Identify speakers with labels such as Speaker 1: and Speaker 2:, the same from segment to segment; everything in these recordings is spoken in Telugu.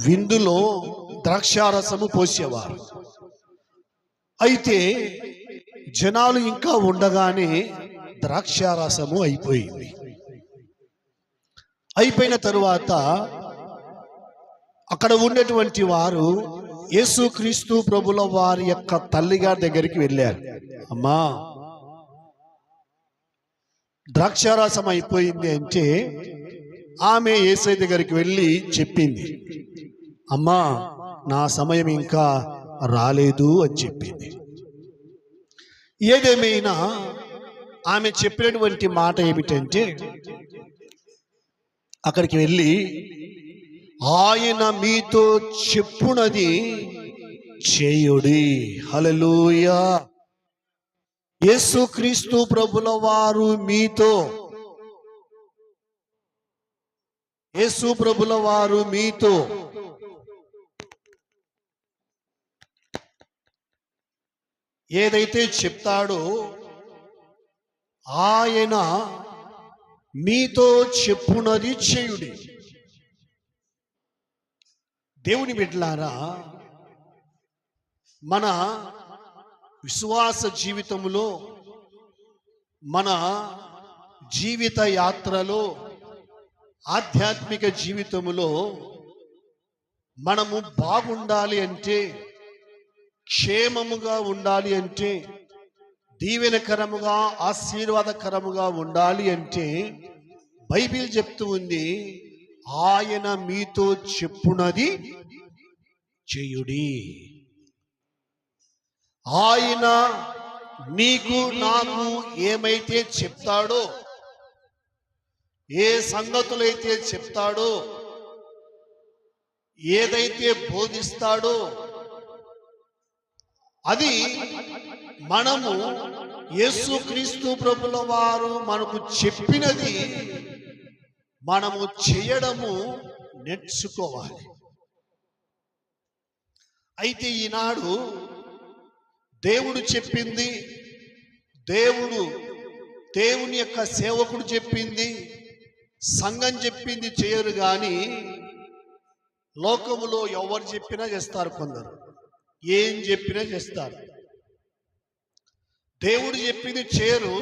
Speaker 1: విందులో ద్రాక్షారసము పోసేవారు. అయితే జనాలు ఇంకా ఉండగానే ద్రాక్షారసము అయిపోయింది. అయిపోయిన తరువాత అక్కడ ఉన్నటువంటి వారు యేసుక్రీస్తు ప్రభుల వారి యొక్క తల్లిగారి దగ్గరికి వెళ్ళారు. అమ్మా, ద్రాక్షారసం అయిపోయింది అంటే ఆమె యేసయ్య దగ్గరికి వెళ్ళి చెప్పింది, అమ్మా నా సమయం ఇంకా రాలేదు అని చెప్పింది. ఏదేమైనా ఆమె చెప్పినటువంటి మాట ఏమిటంటే, అక్కడికి వెళ్ళి ఆయన మీతో చెప్పునది చేయుడి. హల్లెలూయా. యేసుక్రీస్తు ప్రభుల వారు మీతో, యేసు ప్రభుల వారు మీతో ఏదైతే చెప్తాడో ఆయన మీతో చెప్పునది చేయుడి. దేవుని బిడ్డలారా, మన విశ్వాస జీవితంలో, మన జీవిత యాత్రలో, ఆధ్యాత్మిక జీవితంలో మనము బాగుండాలి అంటే, క్షేమముగా ఉండాలి అంటే, దీవెనకరముగా ఆశీర్వాదకరముగా ఉండాలి అంటే బైబిల్ చెప్తూ ఉంది, ఆయన మీతో చెప్పునది చేయుడి. ఆయన నీకు నాకు ఏమైతే చెప్తాడో, ఏ సంగతులైతే చెప్తాడో, ఏదైతే బోధిస్తాడో అది మనము యేసుక్రీస్తు ప్రభుల వారు మనకు చెప్పినది మనము చేయడము నేర్చుకోవాలి. అయితే ఈనాడు దేవుడు చెప్పింది, దేవుని యొక్క సేవకుడు చెప్పింది, సంఘం చెప్పింది చేయరు కానీ లోకములో ఎవరు చెప్పినా చేస్తారు. కొందరు ఏం చెప్పినా చేస్తారు. దేవుడు చెప్పింది చేయరు,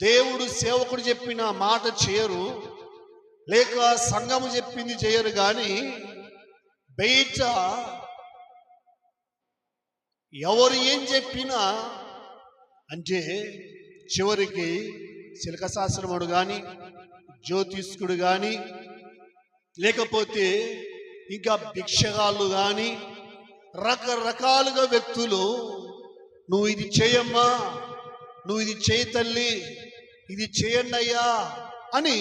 Speaker 1: దేవుడు సేవకుడు చెప్పిన మాట చేయరు, లేక సంఘము చెప్పింది చేయరు. కానీ బయట ఎవరు ఏం చెప్పినా అంటే చివరికి శిల్క శాస్త్రముడు కానీ, జ్యోతిష్కుడు కానీ, లేకపోతే ఇంకా భిక్షగాళ్ళు కానీ, రకరకాలుగా వ్యక్తులు నువ్వు ఇది చేయమ్మా, నువ్వు ఇది చేయి తల్లి, ఇది చేయండి అయ్యా అని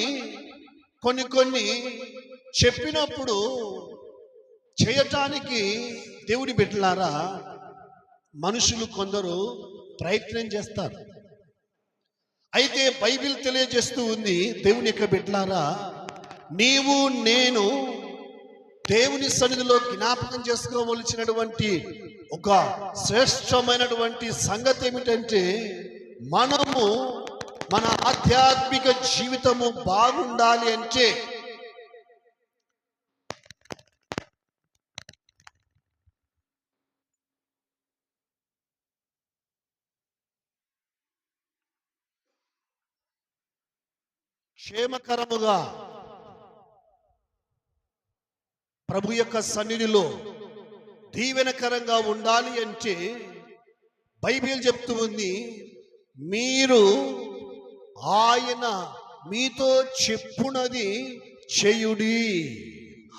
Speaker 1: కొన్ని చెప్పినప్పుడు చేయటానికి దేవుడి బిడ్డలారా మనుషులు కొందరు ప్రయత్నం చేస్తారు. అయితే బైబిల్ తెలియజేస్తూ ఉంది, దేవుని యొక్క బిడ్డలారా, నీవు నేను దేవుని సన్నిధిలో జ్ఞాపకం చేసుకోవలసినటువంటి ఒక శ్రేష్టమైనటువంటి సంగతి ఏమిటంటే, మనము మన ఆధ్యాత్మిక జీవితము బాగుండాలి అంటే క్షేమకరముగా ప్రభు యొక్క సన్నిధిలో దీవెనకరంగా ఉండాలి అంటే బైబిల్ చెప్తూ ఉంది, మీరు ఆయన మీతో చెప్పునది చేయుడి.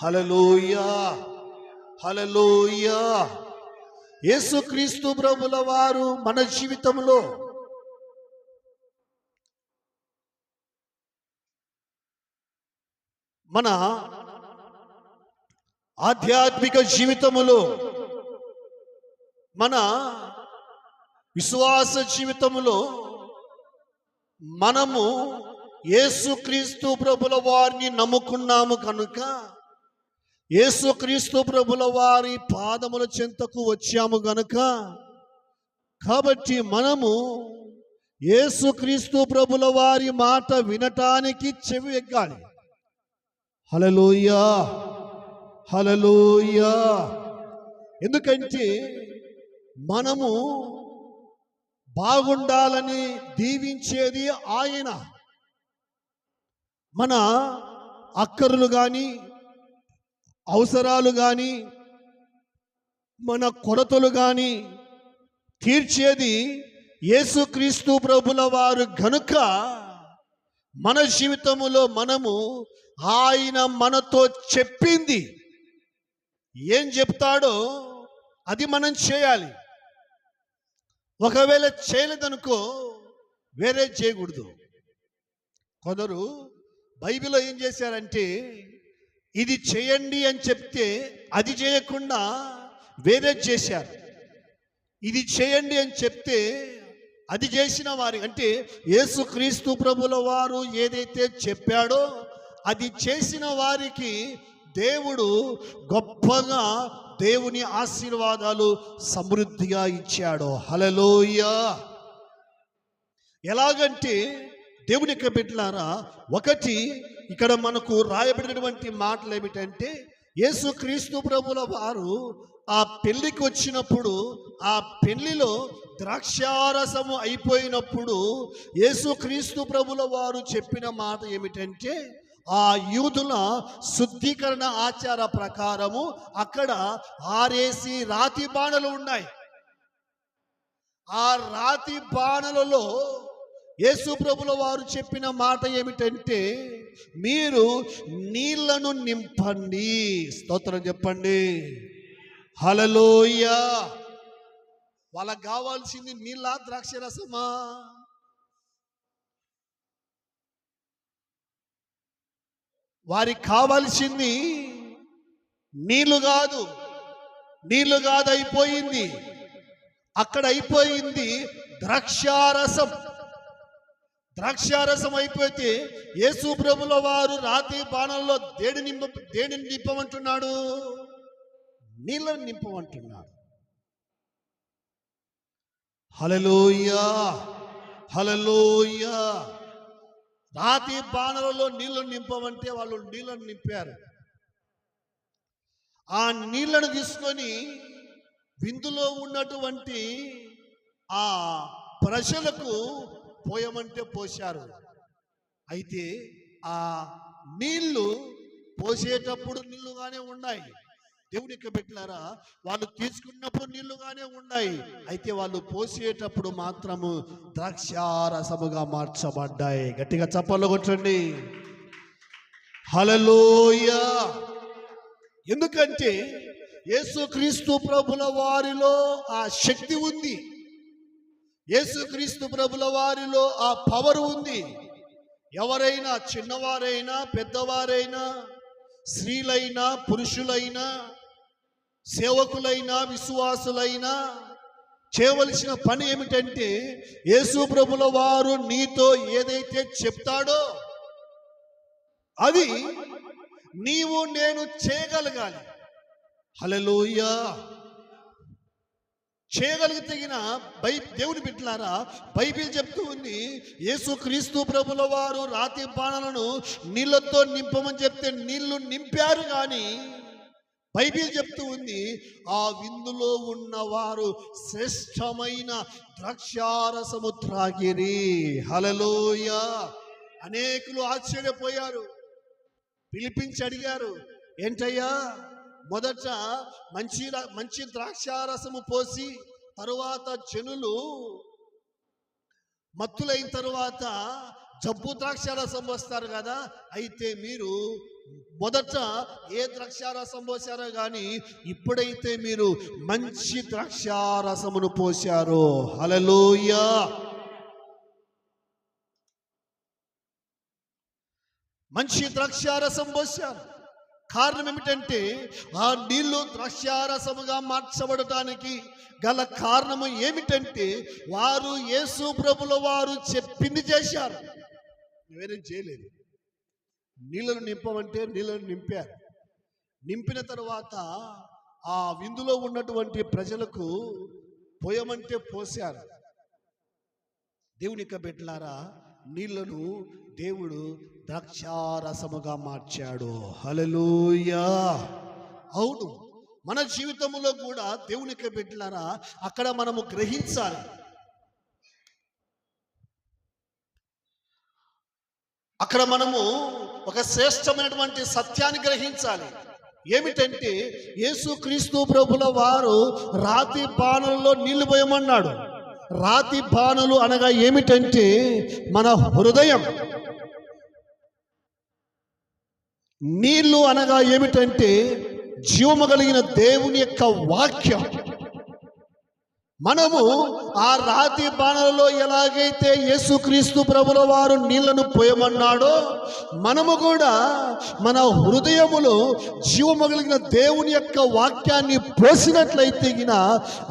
Speaker 1: హల్లెలూయా, హల్లెలూయా. యేసుక్రీస్తు ప్రభుల వారు మన జీవితంలో మన ఆధ్యాత్మిక జీవితములో, మన విశ్వాస జీవితములో మనము యేసుక్రీస్తు ప్రభుల వారిని నమ్ముకున్నాము కనుక, యేసుక్రీస్తు ప్రభుల వారి పాదముల చెంతకు వచ్చాము గనుక, కాబట్టి మనము యేసుక్రీస్తు ప్రభుల వారి మాట వినటానికి చెవి ఎక్కాలి. హల్లెలూయా, హల్లెలూయా. ఎందుకంటే మనము బాగుండాలని దీవించేది ఆయన. మన అక్కరులు కానీ, అవసరాలు కానీ, మన కొరతలు కానీ తీర్చేది యేసుక్రీస్తు ప్రభుల వారు గనుక మన జీవితములో మనము ఆయన మనతో చెప్పింది ఏం చెప్తాడో అది మనం చేయాలి. ఒకవేళ చేయలేదనుకో వేరే చేయకూడదు. కొందరు బైబిల్లో ఏం చేశారంటే ఇది చేయండి అని చెప్తే అది చేయకుండా వేరే చేశారు. ఇది చేయండి అని చెప్తే అది చేసిన వారి అంటే యేసుక్రీస్తు ప్రభుల వారు ఏదైతే చెప్పాడో అది చేసిన వారికి దేవుడు గొప్పగా దేవుని ఆశీర్వాదాలు సమృద్ధిగా ఇచ్చాడు. హల్లెలూయా. ఎలాగంటే దేవుని యొక్క బిడ్డలారా, ఒకటి ఇక్కడ మనకు రాయబడినటువంటి మాటలు ఏమిటంటే యేసుక్రీస్తు ప్రభుల వారు ఆ పెళ్లికి వచ్చినప్పుడు ఆ పెళ్లిలో ద్రాక్షారసము అయిపోయినప్పుడు యేసుక్రీస్తు ప్రభుల వారు చెప్పిన మాట ఏమిటంటే ఆ యూదుల శుద్ధీకరణ ఆచార ప్రకారము అక్కడ 6 రాతి బాణలు ఉన్నాయి. ఆ రాతి బాణలలో యేసు ప్రభుల వారు చెప్పిన మాట ఏమిటంటే మీరు నీళ్లను నింపండి. స్తోత్రం చెప్పండి. హల్లెలూయా. వాళ్ళకి కావాల్సింది నీళ్ళ ద్రాక్షరసమా? వారికి కావాల్సింది నీళ్లు కాదు అయిపోయింది. అక్కడ అయిపోయింది ద్రాక్షారసం. ద్రాక్షారసం అయిపోతే యేసు ప్రభుల వారు రాతి బాణంలో దేనిని నింపమంటున్నాడు? నీళ్ళని నింపమంటున్నాడు. హల్లెలూయా, హల్లెలూయా. రాతి బాణలలో నీళ్లను నింపమంటే వాళ్ళు నీళ్లను నింపారు. ఆ నీళ్లను తీసుకొని విందులో ఉన్నటువంటి ఆ ప్రజలకు పోయమంటే పోశారు. అయితే ఆ నీళ్లు పోసేటప్పుడు నీళ్లుగానే ఉన్నాయి. దేవునికి పెట్టారా, వాళ్ళు తీసుకున్నప్పుడు నీళ్లుగానే ఉన్నాయి. అయితే వాళ్ళు పోసేటప్పుడు మాత్రము ద్రాక్షారసముగా మార్చబడ్డాయి. గట్టిగా చప్పట్లు కొట్టండి. హల్లెలూయా. ఎందుకంటే యేసుక్రీస్తు ప్రభుల వారిలో ఆ శక్తి ఉంది. యేసుక్రీస్తు ప్రభుల వారిలో ఆ పవర్ ఉంది. ఎవరైనా, చిన్నవారైనా పెద్దవారైనా, స్త్రీలైనా పురుషులైనా, సేవకులైనా విశ్వాసులైనా చేయవలసిన పని ఏమిటంటే యేసు ప్రభుల వారు నీతో ఏదైతే చెప్తాడో అది నీవు నేను చేయగలగాలి. హల్లెలూయా. చేయగలిగిన దేవుని బిడ్డలారా, బైబిల్ చెప్తూ ఉంది యేసుక్రీస్తు ప్రభుల వారు రాతి బాణలను నీళ్లతో నింపమని చెప్తే నీళ్లు నింపారు. కానీ బైబిల్ చెప్తూ ఉంది ఆ విందులో ఉన్నవారు శ్రేష్టమైన ద్రాక్షారసము త్రాగిరి. హల్లెలూయా. అనేకులు ఆశ్చర్యపోయారు. పిలిపించి అడిగారు, ఏంటయ్యా మొదట మంచి ద్రాక్షారసము పోసి తరువాత జనులు మత్తులైన తరువాత జబ్బు ద్రాక్షారసం పోస్తారు కదా, అయితే మీరు మొదట ఏ ద్రాక్షారసం పోసారో కానీ ఇప్పుడైతే మీరు మంచి ద్రాక్షారసమును పోశారు. హల్లెలూయా. మంచి ద్రాక్షారసం పోశారు. కారణం ఏమిటంటే ఆ నీళ్లు ద్రాక్షారసముగా మార్చబడటానికి గల కారణము ఏమిటంటే వారు యేసు ప్రభుల వారు చెప్పింది చేశారు, వేరేం చేయలేదు. నీళ్లను నింపమంటే నీళ్లను నింపారు. నింపిన తర్వాత ఆ విందులో ఉన్నటువంటి ప్రజలకు పోయమంటే పోశారు. దేవుని బిడ్డలారా, నీళ్లను దేవుడు ద్రాక్షారసముగా మార్చాడు. హల్లెలూయా. అవును, మన జీవితంలో కూడా దేవునికి బిడ్డలారా అక్కడ మనము గ్రహించాలి. అక్కడ మనము ఒక శ్రేష్టమైనటువంటి సత్యాన్ని గ్రహించాలి. ఏమిటంటే యేసుక్రీస్తు ప్రభుల వారు రాతి బాణల్లో నీళ్లు పోయమన్నాడు. రాతి బాణలు అనగా ఏమిటంటే మన హృదయం. నీళ్లు అనగా ఏమిటంటే జీవము కలిగిన దేవుని యొక్క వాక్యం. మనము ఆ రాతి బాణలలో ఎలాగైతే యేసుక్రీస్తు ప్రభుల వారు నీళ్లను పోయమన్నాడో, మనము కూడా మన హృదయములో జీవము కలిగిన దేవుని యొక్క వాక్యాన్ని పోసినట్లయితే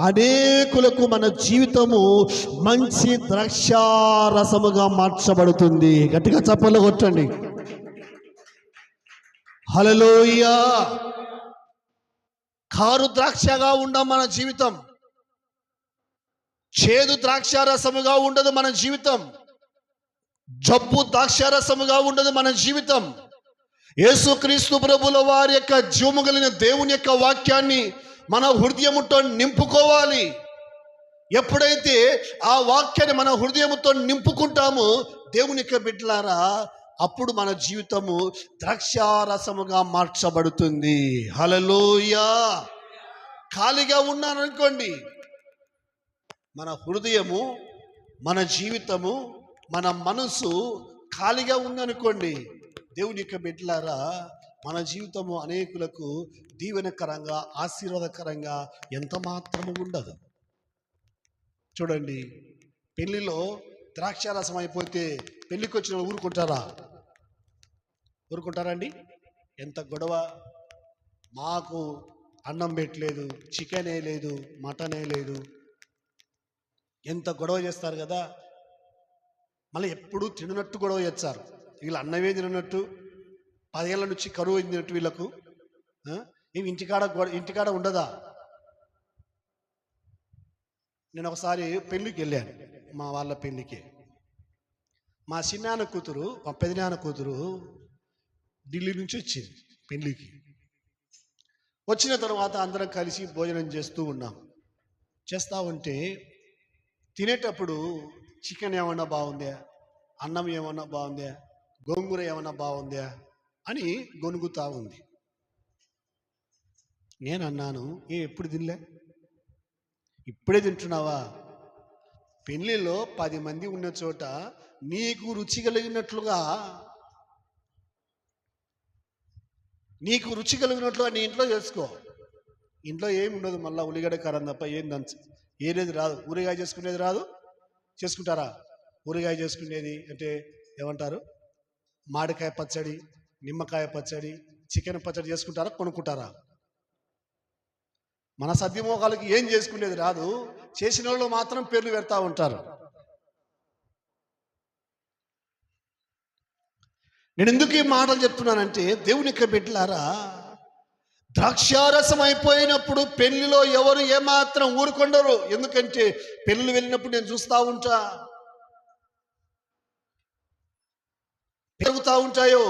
Speaker 1: అనేకులకు మన జీవితము మంచి ద్రాక్షారసముగా మార్చబడుతుంది. గట్టిగా చప్పట్లు కొట్టండి. హల్లెలూయా. కారు ద్రాక్షగా ఉండం మన జీవితం, చేదు ద్రాక్షారసముగా ఉండదు మన జీవితం, జబ్బు ద్రాక్షారసముగా ఉండదు మన జీవితం. యేసుక్రీస్తు ప్రభుల వారి యొక్క జీవము కలిగిన దేవుని యొక్క వాక్యాన్ని మన హృదయముతో నింపుకోవాలి. ఎప్పుడైతే ఆ వాక్యాన్ని మన హృదయముతో నింపుకుంటామో దేవుని యొక్క బిడ్డలారా, అప్పుడు మన జీవితము ద్రాక్షారసముగా మార్చబడుతుంది. హల్లెలూయా. ఖాళీగా ఉన్నాననుకోండి, మన హృదయము, మన జీవితము, మన మనసు ఖాళీగా ఉందనుకోండి, దేవుని యొక్క బిడ్డలారా, మన జీవితము అనేకులకు దీవెనకరంగా, ఆశీర్వాదకరంగా ఎంత మాత్రము ఉండదు. చూడండి, పెళ్లిలో ద్రాక్షారసం అయిపోతే పెళ్లికి వచ్చిన ఊరుకుంటారండి? ఎంత గొడవ! మాకు అన్నం పెట్టలేదు, చికెనే లేదు, మటనే లేదు, ఎంత గొడవ చేస్తారు కదా. మళ్ళీ ఎప్పుడు తిననట్టు గొడవ చేస్తారు. వీళ్ళు అన్నమే తిననట్టు, 10 ఏళ్ళ నుంచి కరువు తినట్టు వీళ్ళకు. ఇవి ఇంటికాడ ఉండదా? నేను ఒకసారి పెళ్ళికి వెళ్ళాను, మా వాళ్ళ పెళ్ళికి. మా చిన్నాన్న కూతురు, మా పెదనాన్న కూతురు ఢిల్లీ నుంచి వచ్చింది పెళ్ళికి. వచ్చిన తర్వాత అందరం కలిసి భోజనం చేస్తూ ఉంటే తినేటప్పుడు చికెన్ ఏమన్నా బాగుందా, అన్నం ఏమన్నా బాగుందా, గోంగూర ఏమన్నా బాగుందా అని గొనుగుతూ ఉంది. నేను అన్నాను, ఎప్పుడు తినలే, ఇప్పుడే తింటున్నావా? పెళ్ళిలో 10 మంది ఉన్న చోట నీకు రుచి కలిగినట్లుగా నీ ఇంట్లో చేసుకో. ఇంట్లో ఏమి ఉండదు, మళ్ళీ ఉల్లిగడ్డ కారం తప్ప ఏం ఏది రాదు. ఊరగాయ చేసుకునేది రాదు. చేసుకుంటారా? ఊరగాయ చేసుకునేది అంటే ఏమంటారు? మామిడికాయ పచ్చడి, నిమ్మకాయ పచ్చడి, చికెన్ పచ్చడి చేసుకుంటారా, కొనుక్కుంటారా? మన సద్యమోహాలకి ఏం చేసుకునేది రాదు. చేసిన వాళ్ళు మాత్రం పేర్లు పెడతా ఉంటారు. నేను ఎందుకు ఈ మాటలు చెప్తున్నానంటే, దేవుని యొక్క బిడ్డలారా, ద్రాక్షారసం అయిపోయినప్పుడు పెళ్లిలో ఎవరు ఏమాత్రం ఊరుకొండరు. ఎందుకంటే పెళ్ళి వెళ్ళినప్పుడు నేను చూస్తూ ఉంటాయో,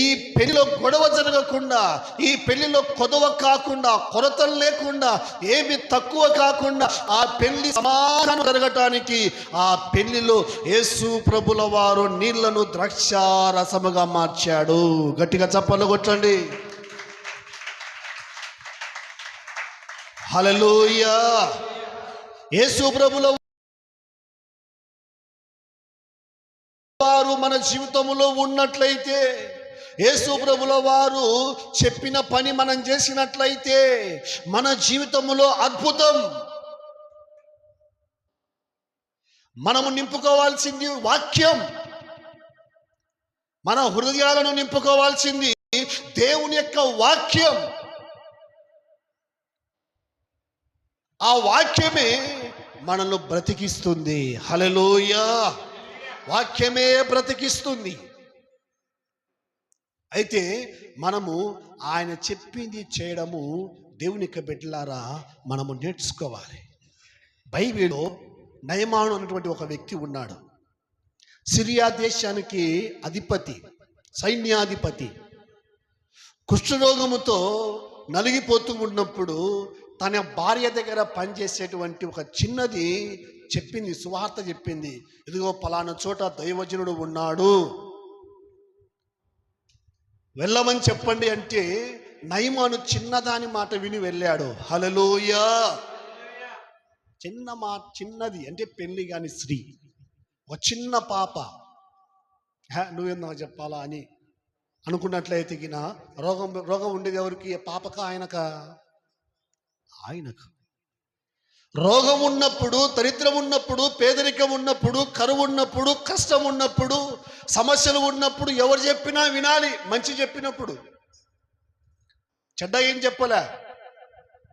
Speaker 1: ఈ పెళ్లిలో గొడవ జరగకుండా, ఈ పెళ్లిలో కొదవ కాకుండా, కొరతలు లేకుండా, ఏమి తక్కువ కాకుండా ఆ పెళ్లి సమాధానం జరగటానికి ఆ పెళ్లిలో యేసు ప్రభుల వారు నీళ్లను ద్రాక్షారసముగా మార్చాడు. గట్టిగా చప్పట్లు కొట్టండి. హల్లెలూయా. యేసు ప్రభుల వారు మన జీవితంలో ఉన్నట్లయితే, యేసు ప్రభుల వారు చెప్పిన పని మనం చేసినట్లయితే మన జీవితంలో అద్భుతం. మనము నింపుకోవాల్సింది వాక్యం. మన హృదయాలను నింపుకోవాల్సింది దేవుని యొక్క వాక్యం. ఆ వాక్యమే మనల్ని బ్రతికిస్తుంది. హల్లెలూయా. వాక్యమే బ్రతికిస్తుంది. అయితే మనము ఆయన చెప్పింది చేయడము దేవుని యొక్క బిడ్డలారా మనము నేర్చుకోవాలి. బైబిల్లో నయమాను అనేటువంటి ఒక వ్యక్తి ఉన్నాడు. సిరియా దేశానికి అధిపతి, సైన్యాధిపతి. కుష్ఠరోగముతో నలిగిపోతూ ఉన్నప్పుడు తన భార్య దగ్గర పనిచేసేటువంటి ఒక చిన్నది చెప్పింది, సువార్త చెప్పింది, ఇదిగో పలానా చోట దైవజనుడు ఉన్నాడు, వెళ్ళమని చెప్పండి అంటే నయమాను చిన్నదాని మాట విని వెళ్ళాడు. హల్లెలూయా. చిన్నది అంటే పెళ్లి కాని స్త్రీ, ఒక చిన్న పాప. నువ్వేందో చెప్పాలా అని అనుకున్నట్లయితే రోగం ఉండేది ఎవరికి? పాపక ఆయనక? ఆయనకు. రోగం ఉన్నప్పుడు, దరిద్రం ఉన్నప్పుడు, పేదరికం ఉన్నప్పుడు, కరువు ఉన్నప్పుడు, కష్టం ఉన్నప్పుడు, సమస్యలు ఉన్నప్పుడు ఎవరు చెప్పినా వినాలి. మంచి చెప్పినప్పుడు, చెడ్డ ఏం చెప్పలే.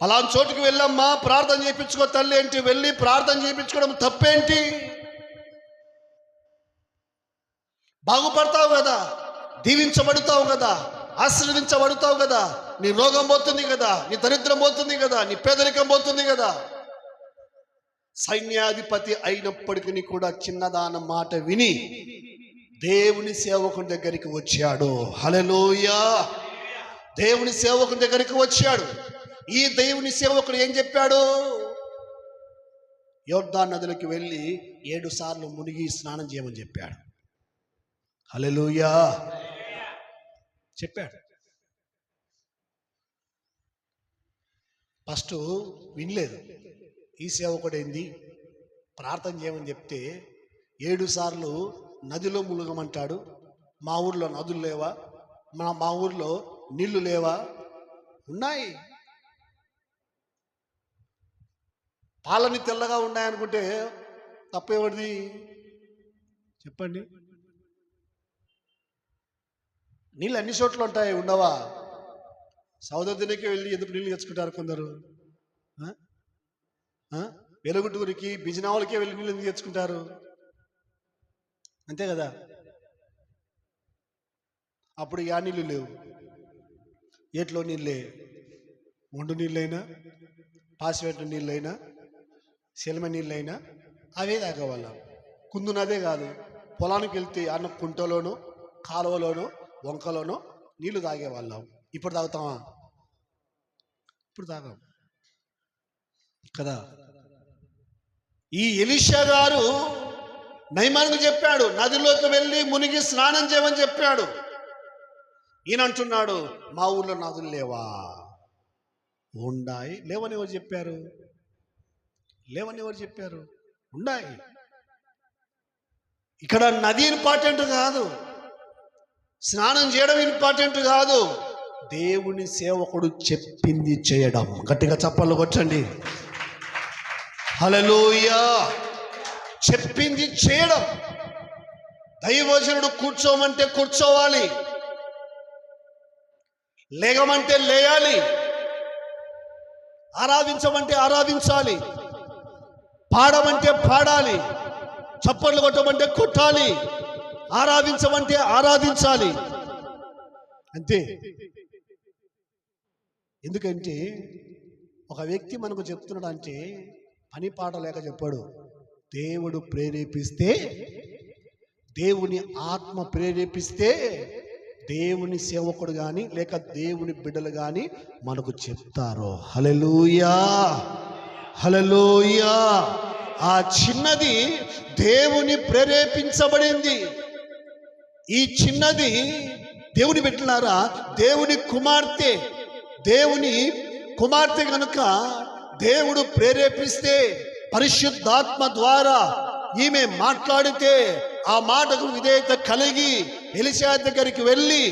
Speaker 1: పలానా చోటుకి వెళ్ళమ్మా, ప్రార్థన చేయించుకో తల్లి ఏంటి, వెళ్ళి ప్రార్థన చేయించుకోవడం తప్పేంటి? బాగుపడతావు కదా, దీవించబడతావు కదా, ఆశీర్వదించబడతావు కదా, నీ రోగం పోతుంది కదా, నీ దరిద్రం పోతుంది కదా, నీ పేదరికం పోతుంది కదా. సైన్యాధిపతి అయినప్పటికీ కూడా చిన్నదాన మాట విని దేవుని సేవకుని దగ్గరికి వచ్చాడు. హల్లెలూయా. దేవుని సేవకుని దగ్గరికి వచ్చాడు. ఈ దేవుని సేవకుడు ఏం చెప్పాడు? యోర్దాను నదిలోకి వెళ్ళి 7 సార్లు మునిగి స్నానం చేయమని చెప్పాడు. హల్లెలూయా చెప్పాడు. ఫస్ట్ వినలేదు. ఈ సేవకుడు ఏంది, ప్రార్థన చేయమని చెప్తే 7 సార్లు నదిలో మునగమంటాడు. మా ఊర్లో నదులు లేవా? మా ఊర్లో నీళ్లు లేవా? ఉన్నాయి. పాలని తెల్లగా ఉన్నాయనుకుంటే తప్పేవాడిది చెప్పండి. నీళ్ళు అన్ని చోట్ల ఉంటాయి, ఉండవా? సౌదరికి వెళ్ళి ఎందుకు నీళ్ళు తెచ్చుకుంటారు కొందరు? వెలుగుటూరికి, బిజినావులకే వెళ్ళి నీళ్ళు ఎందుకు తెచ్చుకుంటారు? అంతే కదా. అప్పుడు యా నీళ్ళు లేవు, ఏట్లో నీళ్ళే, ఒండు నీళ్ళైనా, పాసిపెట్టిన నీళ్ళైనా, సెలమ నీళ్ళైనా అవే తాగేవాళ్ళం. కుందునదే కాదు, పొలానికి వెళ్తే అన్న కుంటలోనో, కాలువలోనో, వంకలోనో నీళ్లు తాగేవాళ్ళం. ఇప్పుడు తాగుతామా? ఇప్పుడు తాగాం కదా. ఈ ఎలీషా గారు నయమానుకు చెప్పాడు, నదిలోకి వెళ్ళి మునిగి స్నానం చేయమని చెప్పాడు. ఈయన అంటున్నాడు, మా ఊర్లో నదులు లేవా? ఉండాయి. లేవని ఎవరు చెప్పారు? లేవని ఎవరు చెప్పారు? ఉండాయి. ఇక్కడ నది ఇంపార్టెంట్ కాదు, స్నానం చేయడం ఇంపార్టెంట్ కాదు, దేవుని సేవకుడు చెప్పింది చేయడం. గట్టిగా చప్పట్లు కొట్టండి. హల్లెలూయా. చెప్పింది చేయడం. దైవజనుడు కూర్చోమంటే కూర్చోవాలి, లేగమంటే లేయాలి, ఆరాధించమంటే ఆరాధించాలి, పాడమంటే పాడాలి, చప్పట్లు కొట్టమంటే కొట్టాలి, ఆరాధించమంటే ఆరాధించాలి. అంతే. ఎందుకంటే ఒక వ్యక్తి మనకు చెప్తున్నాడు అంటే పని పాట లేక చెప్పాడు. దేవుడు ప్రేరేపిస్తే, దేవుని ఆత్మ ప్రేరేపిస్తే దేవుని సేవకుడు కానీ లేక దేవుని బిడ్డలు కానీ మనకు చెప్తారు. హల్లెలూయా, హల్లెలూయా. ఆ చిన్నది దేవుని ప్రేరేపించబడింది. ఈ చిన్నది దేవుని బిడ్డలారా, దేవుని కుమార్తె కనుక దేవుడు ప్రేరేపిస్తే, పరిశుద్ధాత్మ ద్వారా ఈమె మాట్లాడితే, ఆ మాటకు విధేయత కలిగి ఎలీషా దగ్గరికి వెళ్ళి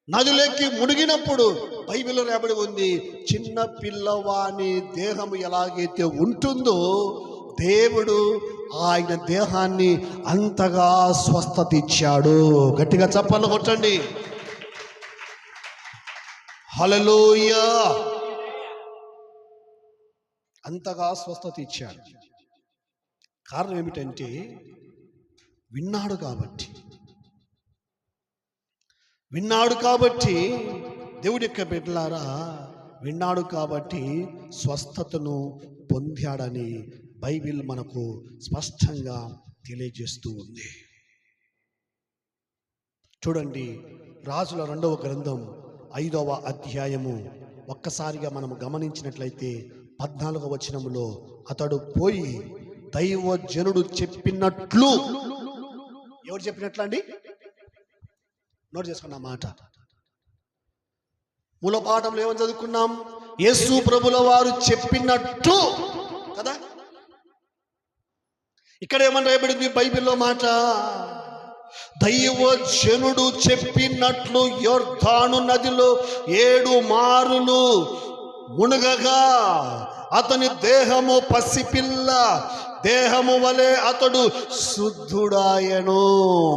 Speaker 1: నదిలోకి మునిగినప్పుడు బైబిల్లో రాయబడి ఉంది, చిన్న పిల్లవాని దేహము ఎలాగైతే ఉంటుందో దేవుడు ఆయన దేహాన్ని అంతగా స్వస్థత ఇచ్చాడు. గట్టిగా చప్పట్లు కొట్టండి. హల్లెలూయా. అంతగా స్వస్థత ఇచ్చాడు. కారణం ఏమిటంటే విన్నాడు కాబట్టి దేవుడి యొక్క బిడ్డలారా, విన్నాడు కాబట్టి స్వస్థతను పొందాడని బైబిల్ మనకు స్పష్టంగా తెలియజేస్తూ ఉంది. చూడండి, రాజుల 2వ గ్రంథం 5వ అధ్యాయము ఒక్కసారిగా మనం గమనించినట్లయితే 14వ వచనములో అతడు పోయి దైవజనుడు చెప్పినట్లు, ఎవరు చెప్పినట్లు అండి? నోట్ చేసుకున్న మాట. మూల పాఠంలో ఏమని చదువుకున్నాం? యేసు ప్రభుల వారు చెప్పినట్టు కదా. ఇక్కడ ఏమని రాయబడింది బైబిల్లో మాట? దైవజనుడు చెప్పినట్లు యొర్దాను నదిలో 7 మారులు మునగగా అతని దేహము పసిపిల్ల దేహము వలె అతడు శుద్ధుడాయను.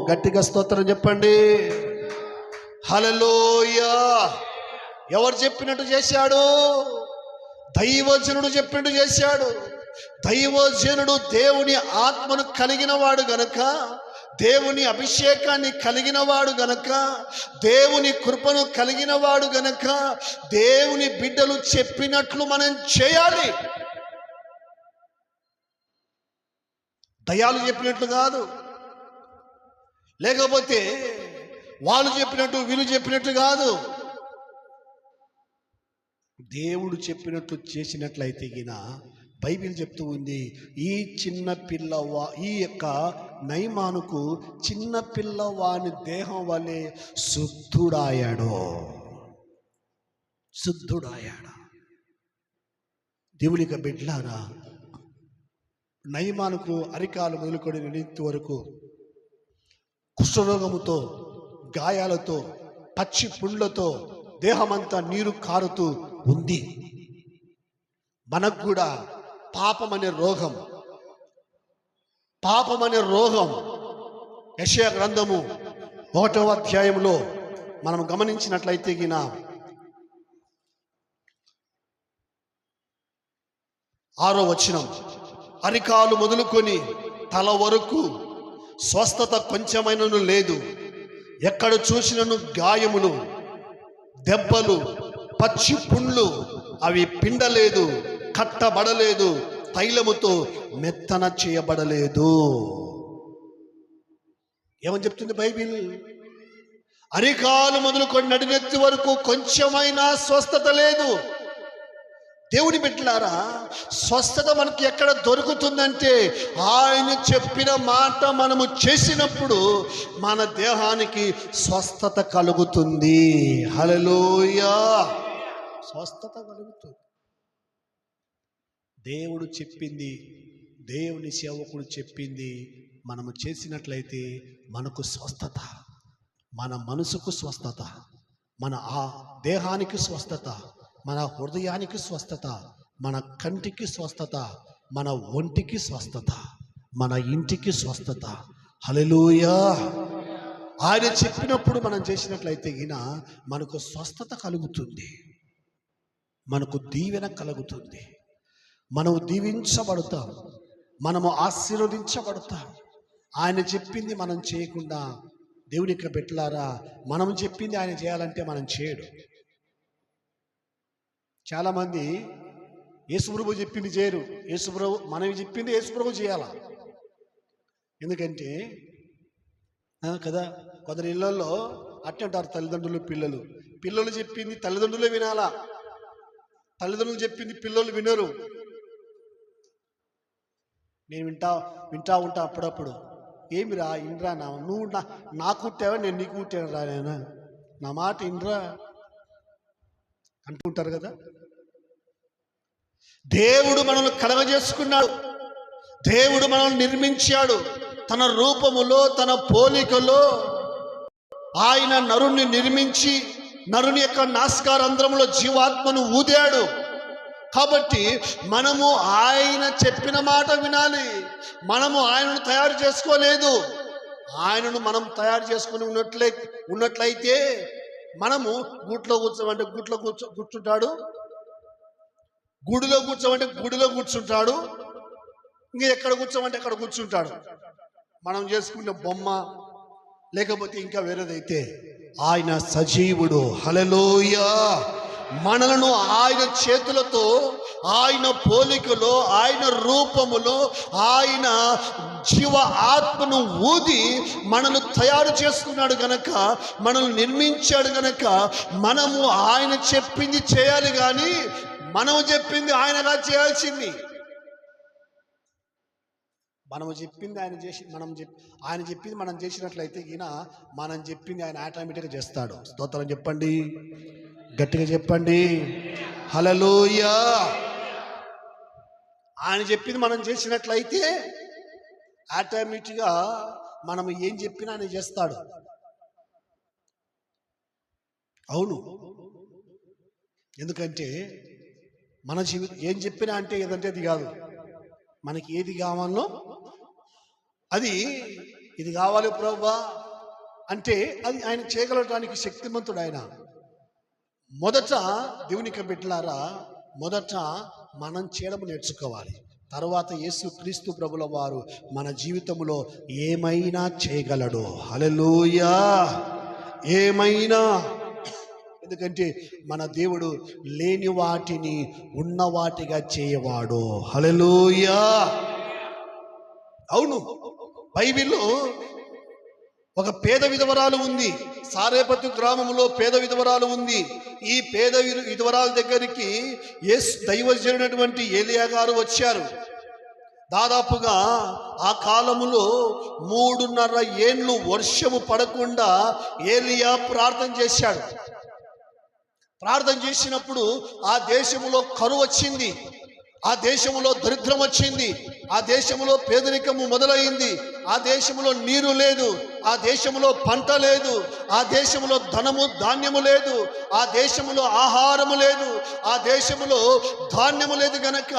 Speaker 1: గట్టిగా స్తోత్రం చెప్పండి. హల్లెలూయా. ఎవరు చెప్పినట్టు చేశాడు? దైవజనుడు చెప్పినట్టు చేశాడు. దైవజనుడు దేవుని ఆత్మను కలిగిన వాడు గనక, దేవుని అభిషేకాన్ని కలిగిన వాడు గనక, దేవుని కృపను కలిగిన వాడు గనక దేవుని బిడ్డలు చెప్పినట్లు మనం చేయాలి. దయ్యాలు చెప్పినట్లు కాదు, లేకపోతే వాళ్ళు చెప్పినట్టు వీళ్ళు చెప్పినట్టు కాదు. దేవుడు చెప్పినట్లు చేసినట్లయితే గిన బైబిల్ చెప్తూ ఉంది, ఈ చిన్న పిల్లవా, ఈ యొక్క నయమానుకు చిన్న పిల్లవాని దేహం వలె శుద్ధుడాయాడు. దేవునిక బిడ్డలారా, నయమానుకు అరికాలు మొదలుకొని నెత్తి వరకు కుష్ఠరోగముతో, గాయాలతో, పచ్చి పుండ్లతో దేహమంతా నీరు కారుతూ ఉంది. మనకు కూడా పాపమనే రోగం యెషయా గ్రంథము 1వ అధ్యాయంలో మనం గమనించినట్లయితే గిన 6వ వచనం, అరికాలు మొదలుకొని తల వరకు స్వస్థత కొంచెమైనను లేదు, ఎక్కడ చూసినను గాయములు, దెబ్బలు, పచ్చి పుండ్లు, అవి పిండలేదు, కట్టబడలేదు, తైలముతో మెత్తన చేయబడలేదు. ఏమని చెప్తుంది బైబిల్? అరికాలు మొదలుకొని నడినెత్తి వరకు కొంచెమైనా స్వస్థత లేదు. దేవుని బిడ్డలారా, స్వస్థత మనకి ఎక్కడ దొరుకుతుందంటే ఆయన చెప్పిన మాట మనము చేసినప్పుడు మన దేహానికి స్వస్థత కలుగుతుంది. హల్లెలూయా. స్వస్థత కలుగుతుంది. దేవుడు చెప్పింది, దేవుని సేవకుడు చెప్పింది మనము చేసినట్లయితే మనకు స్వస్థత, మన మనసుకు స్వస్థత, మన ఆ దేహానికి స్వస్థత, మన హృదయానికి స్వస్థత, మన కంటికి స్వస్థత, మన ఒంటికి స్వస్థత, మన ఇంటికి స్వస్థత. హల్లెలూయా. ఆయన చెప్పినప్పుడు మనం చేసినట్లయితే గిన మనకు స్వస్థత కలుగుతుంది, మనకు దీవెన కలుగుతుంది, మనము దీవించబడతాం, మనము ఆశీర్వదించబడతాం. ఆయన చెప్పింది మనం చేయకుండా, దేవునికి బిడ్డలారా, మనం చెప్పింది ఆయన చేయాలంటే మనం చేయడు. చాలామంది యేసుప్రభు చెప్పింది చేయరు. యేసుప్రభు మనం చెప్పింది యేసుప్రభు చేయాలా? ఎందుకంటే కదా, కొందరు ఇళ్లలో అట్టంటారు తల్లిదండ్రులు, పిల్లలు చెప్పింది తల్లిదండ్రులే వినాలా, తల్లిదండ్రులు చెప్పింది పిల్లలు వినరు. నేను వింటా ఉంటా అప్పుడప్పుడు, ఏమిరా ఇన్రా, నువ్వు నాకు కుట్టావా, నేను నీకు కుట్టాను రా, నేను నా మాట ఇన్రా అంటుంటారు కదా. దేవుడు మనల్ని కలగజేసుకున్నాడు, దేవుడు మనల్ని నిర్మించాడు. తన రూపములో, తన పోలికలో ఆయన నరుణ్ణి నిర్మించి నరుని యొక్క నాసికారంధ్రములో జీవాత్మను ఊదాడు. కాబట్టి మనము ఆయన చెప్పిన మాట వినాలి. మనము ఆయనను తయారు చేసుకోలేదు. ఆయనను మనం తయారు చేసుకుని ఉన్నట్లయితే మనము గూట్లో కూర్చోమంటే గూట్లో కూర్చుంటాడు, గుడిలో కూర్చోమంటే గుడిలో కూర్చుంటాడు, ఇంకా ఎక్కడ కూర్చోమంటే ఎక్కడ కూర్చుంటాడు. మనం చేసుకున్న బొమ్మ లేకపోతే ఇంకా వేరేదైతే ఆయన సజీవుడు. హల్లెలూయా. మనలను ఆయన చేతులతో, ఆయన పోలికలో, ఆయన రూపములో, ఆయన జీవ ఆత్మను ఊది మనల్ని తయారు చేసుకున్నాడు గనక, మనల్ని నిర్మించాడు గనక మనము ఆయన చెప్పింది చేయాలి కానీ మనము చెప్పింది ఆయనగా చేయాల్సింది. మనము చెప్పింది ఆయన చేసి ఆయన చెప్పింది మనం చేసినట్లయితే ఈయన మనం చెప్పింది ఆయన ఆటోమేటిక్గా చేస్తాడు. స్తోత్రం చెప్పండి, గట్టిగా చెప్పండి హల్లెలూయా. ఆయన చెప్పింది మనం చేసినట్లయితే ఆటోమేటిక్గా మనం ఏం చెప్పినా ఆయన చేస్తాడు. అవును, ఎందుకంటే మన జీవితం ఏం చెప్పినా అంటే ఏదంటే అది కాదు, మనకి ఏది కావాలో అది ఇది కావాలి ప్రభువా అంటే అది ఆయన చేయగలడానికి శక్తిమంతుడు ఆయన. మొదట దేవునికి బిడ్డలారా, మొదట మనం చేయడం నేర్చుకోవాలి. తర్వాత యేసు క్రీస్తు ప్రభుల వారు మన జీవితంలో ఏమైనా చేయగలడు. హల్లెలూయా, ఏమైనా. ఎందుకంటే మన దేవుడు లేని వాటిని ఉన్న వాటిగా చేయవాడు. హల్లెలూయా. అవును, బైబిల్లో ఒక పేద విధవరాలు ఉంది. సారేపతు గ్రామంలో పేద విధవరాలు ఉంది. ఈ పేద విధవరాల దగ్గరికి దైవజనుడైనటువంటి ఏలియా గారు వచ్చారు. దాదాపుగా ఆ కాలములో 3.5 ఏండ్లు వర్షము పడకుండా ఏలియా ప్రార్థన చేశాడు. ప్రార్థన చేసినప్పుడు ఆ దేశములో కరువు వచ్చింది, ఆ దేశములో దరిద్రం వచ్చింది, ఆ దేశములో పేదరికము మొదలైంది, ఆ దేశములో నీరు లేదు, ఆ దేశములో పంట లేదు, ఆ దేశములో ధనము ధాన్యము లేదు, ఆ దేశములో ఆహారము లేదు, ఆ దేశములో ధాన్యము లేదు. గనక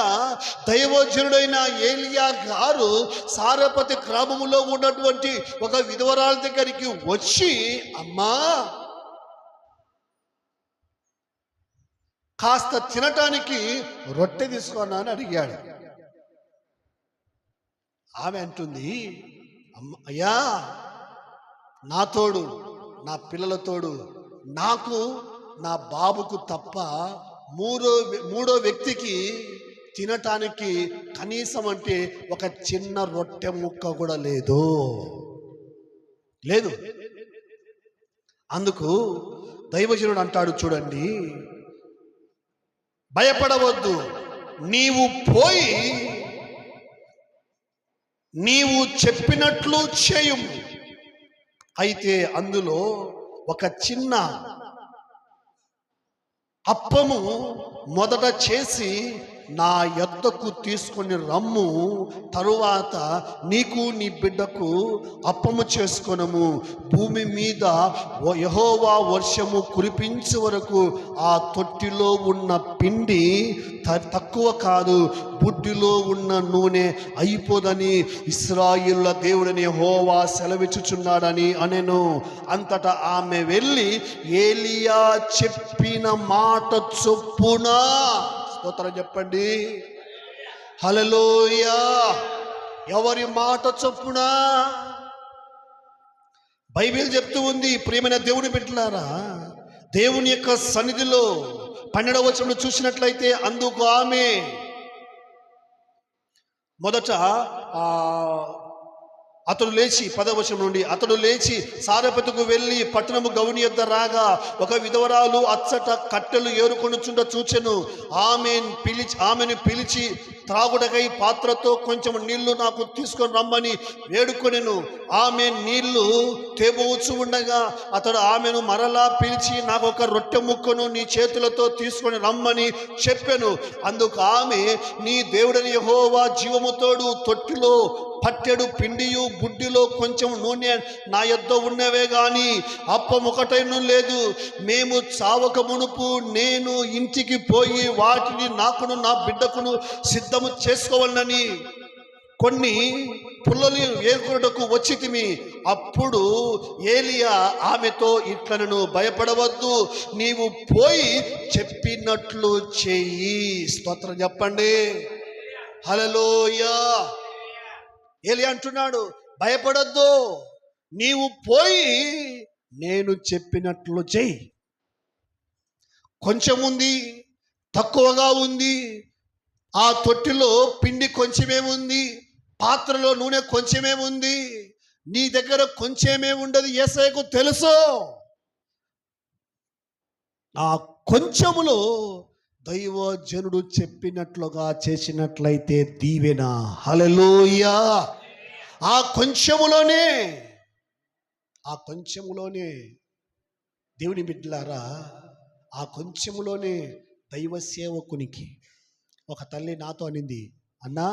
Speaker 1: దైవజనుడైన ఏలియా గారు సారెపతు గ్రామములో ఉన్నటువంటి ఒక విధవరాల దగ్గరికి వచ్చి, అమ్మా కాస్త తినటానికి రొట్టె తీసుకున్నా అని అడిగాడు. ఆమె అంటుంది, అయ్యా నా తోడు, నా పిల్లల తోడు, నాకు నా బాబుకు తప్ప మూడో వ్యక్తికి తినటానికి కనీసం అంటే ఒక చిన్న రొట్టె ముక్క కూడా లేదు. అందుకు దైవజనుడు అంటాడు, చూడండి, భయపడవద్దు, నీవు పోయి నీవు చెప్పినట్లు చేయుము. అయితే అందులో ఒక చిన్న అప్పము మొదట చేసి నా యొద్దకు తీసుకొని రమ్ము, తరువాత నీకు నీ బిడ్డకు అప్పము చేసుకొనము. భూమి మీద యెహోవా వర్షము కురిపించే వరకు ఆ తొట్టిలో ఉన్న పిండి తక్కువ కాదు, బుడ్డిలో ఉన్న నూనె అయిపోదని ఇశ్రాయేలుల దేవుడని యెహోవా సెలవిచ్చుచున్నాడని అనెను. అంతటా ఆమె వెళ్ళి ఏలియా చెప్పిన మాట చొప్పున, స్తోత్రం చెప్పండి హల్లెలూయా, ఎవరి మాట చొప్పున? బైబిల్ చెప్తూ ఉంది, ప్రియమైన దేవుని బిడ్డలారా, దేవుని యొక్క సన్నిధిలో 12వ వచనం చూసినట్లయితే అందుకు ఆమె మొదట అతడు లేచి 10వ వచనం నుండి, అతడు లేచి సారెపతుకు వెళ్ళి పట్టణము గౌని యొద్ద రాగా ఒక విధవరాలు అచ్చట కట్టెలు ఏరుకొనుచుండ చూచెను. ఆమెను పిలిచి త్రాగుటకై పాత్రతో కొంచెం నీళ్లు నాకు తీసుకొని రమ్మని వేడుకొనెను. ఆమె నీళ్లు తేబోచు ఉండగా అతడు ఆమెను మరలా పిలిచి నాకు ఒక రొట్టె ముక్కను నీ చేతులతో తీసుకొని రమ్మని చెప్పెను. అందుకు ఆమె, నీ దేవుడని యెహోవా జీవముతోడు తొట్టిలో పట్టెడు పిండియు బుడ్డిలో కొంచెం నూనె నా యొద్ద ఉన్నవే గాని అప్పమొకటైనూ లేదు. మేము చావక మునుపు నేను ఇంటికి పోయి వాటిని నాకును నా బిడ్డకును సిద్ధము చేసుకోవాలని కొన్ని పుల్లలు ఏరుకొనుటకు వచ్చితిమి. అప్పుడు ఏలియా ఆమెతో ఇట్లనెను, భయపడవద్దు, నీవు పోయి చెప్పినట్లు చెయ్యి. స్తోత్రం చెప్పండి హల్లెలూయా. ఏలియా అంటున్నాడు, భయపడొద్దు, నీవు పోయి నేను చెప్పినట్లు చెయ్యి. కొంచెం ఉంది, తక్కువగా ఉంది, ఆ తొట్టిలో పిండి కొంచెమే ఉంది, పాత్రలో నూనె కొంచెమే ఉంది, నీ దగ్గర కొంచెమే ఉండదు. యేసయ్యకు తెలుసు. ఆ కొంచెములో దైవజనుడు చెప్పినట్లుగా చేసినట్లయితే దీవెన. హల్లెలూయా. ఆ కొంచెములోనే దేవుని బిడ్డలారా, ఆ కొంచెములోనే దైవ సేవకునికి ఒక తల్లి నాతో అనింది, అన్నా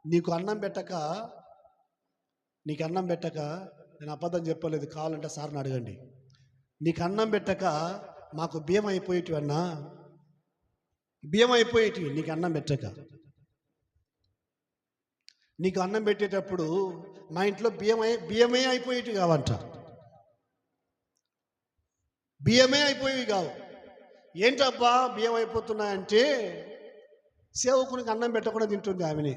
Speaker 1: నీకు అన్నం పెట్టక నేను అబద్ధం చెప్పలేదు, కావాలంటే సార్ని అడగండి, నీకు అన్నం పెట్టక మాకు బియ్యం అయిపోయేటివి అన్నా, బియ్యం అయిపోయేటివి. నీకు అన్నం పెట్టేటప్పుడు మా ఇంట్లో బియ్యమే అయిపోయేటివి కావంట, బియ్యమే అయిపోయేవి కావు. ఏంటబ్బా బియ్యం అయిపోతున్నాయంటే, సేవకునికి అన్నం పెట్టకుండా తింటుంది ఆమెని.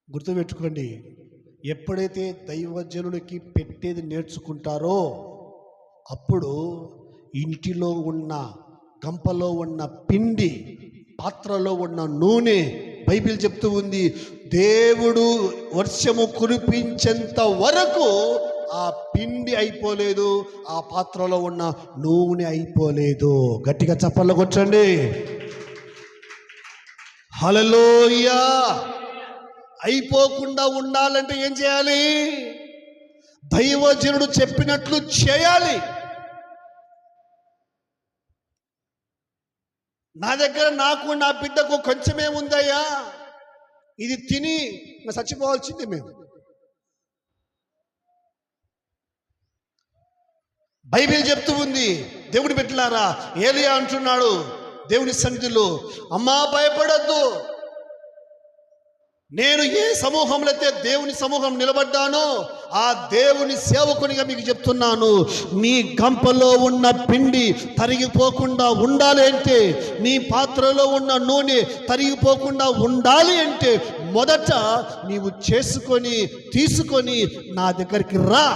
Speaker 1: గుర్తుపెట్టుకోండి, ఎప్పుడైతే దైవజనుడికి పెట్టేది నేర్చుకుంటారో అప్పుడు ఇంటిలో ఉన్న గంపలో ఉన్న పిండి, పాత్రలో ఉన్న నూనె, బైబిల్ చెప్తూ ఉంది, దేవుడు వర్షము కురిపించేంత వరకు ఆ పిండి అయిపోలేదు, ఆ పాత్రలో ఉన్న నూనె అయిపోలేదు. గట్టిగా చప్పట్లు కొట్టండి. హల్లెలూయా. అయిపోకుండా ఉండాలంటే ఏం చేయాలి? దైవజనుడు చెప్పినట్లు చేయాలి. నా దగ్గర నాకు నా బిడ్డకు కొంచెమే ఉందయ్యా, ఇది తిని చచ్చిపోవాల్సిందే మేము. బైబిల్ చెప్తూ ఉంది, దేవుని బిడ్డలారా, ఏలియా అంటున్నాడు దేవుని సన్నిధిలో, అమ్మా భయపడద్దు, నేను ఏ సమూహంలో అయితే దేవుని సమూహం నిలబడ్డానో ఆ దేవుని సేవకునిగా మీకు చెప్తున్నాను, నీ గంపలో ఉన్న పిండి తరిగిపోకుండా ఉండాలి అంటే, నీ పాత్రలో ఉన్న నూనె తరిగిపోకుండా ఉండాలి అంటే, మొదట నీవు తీసుకొని నా దగ్గరికి రా.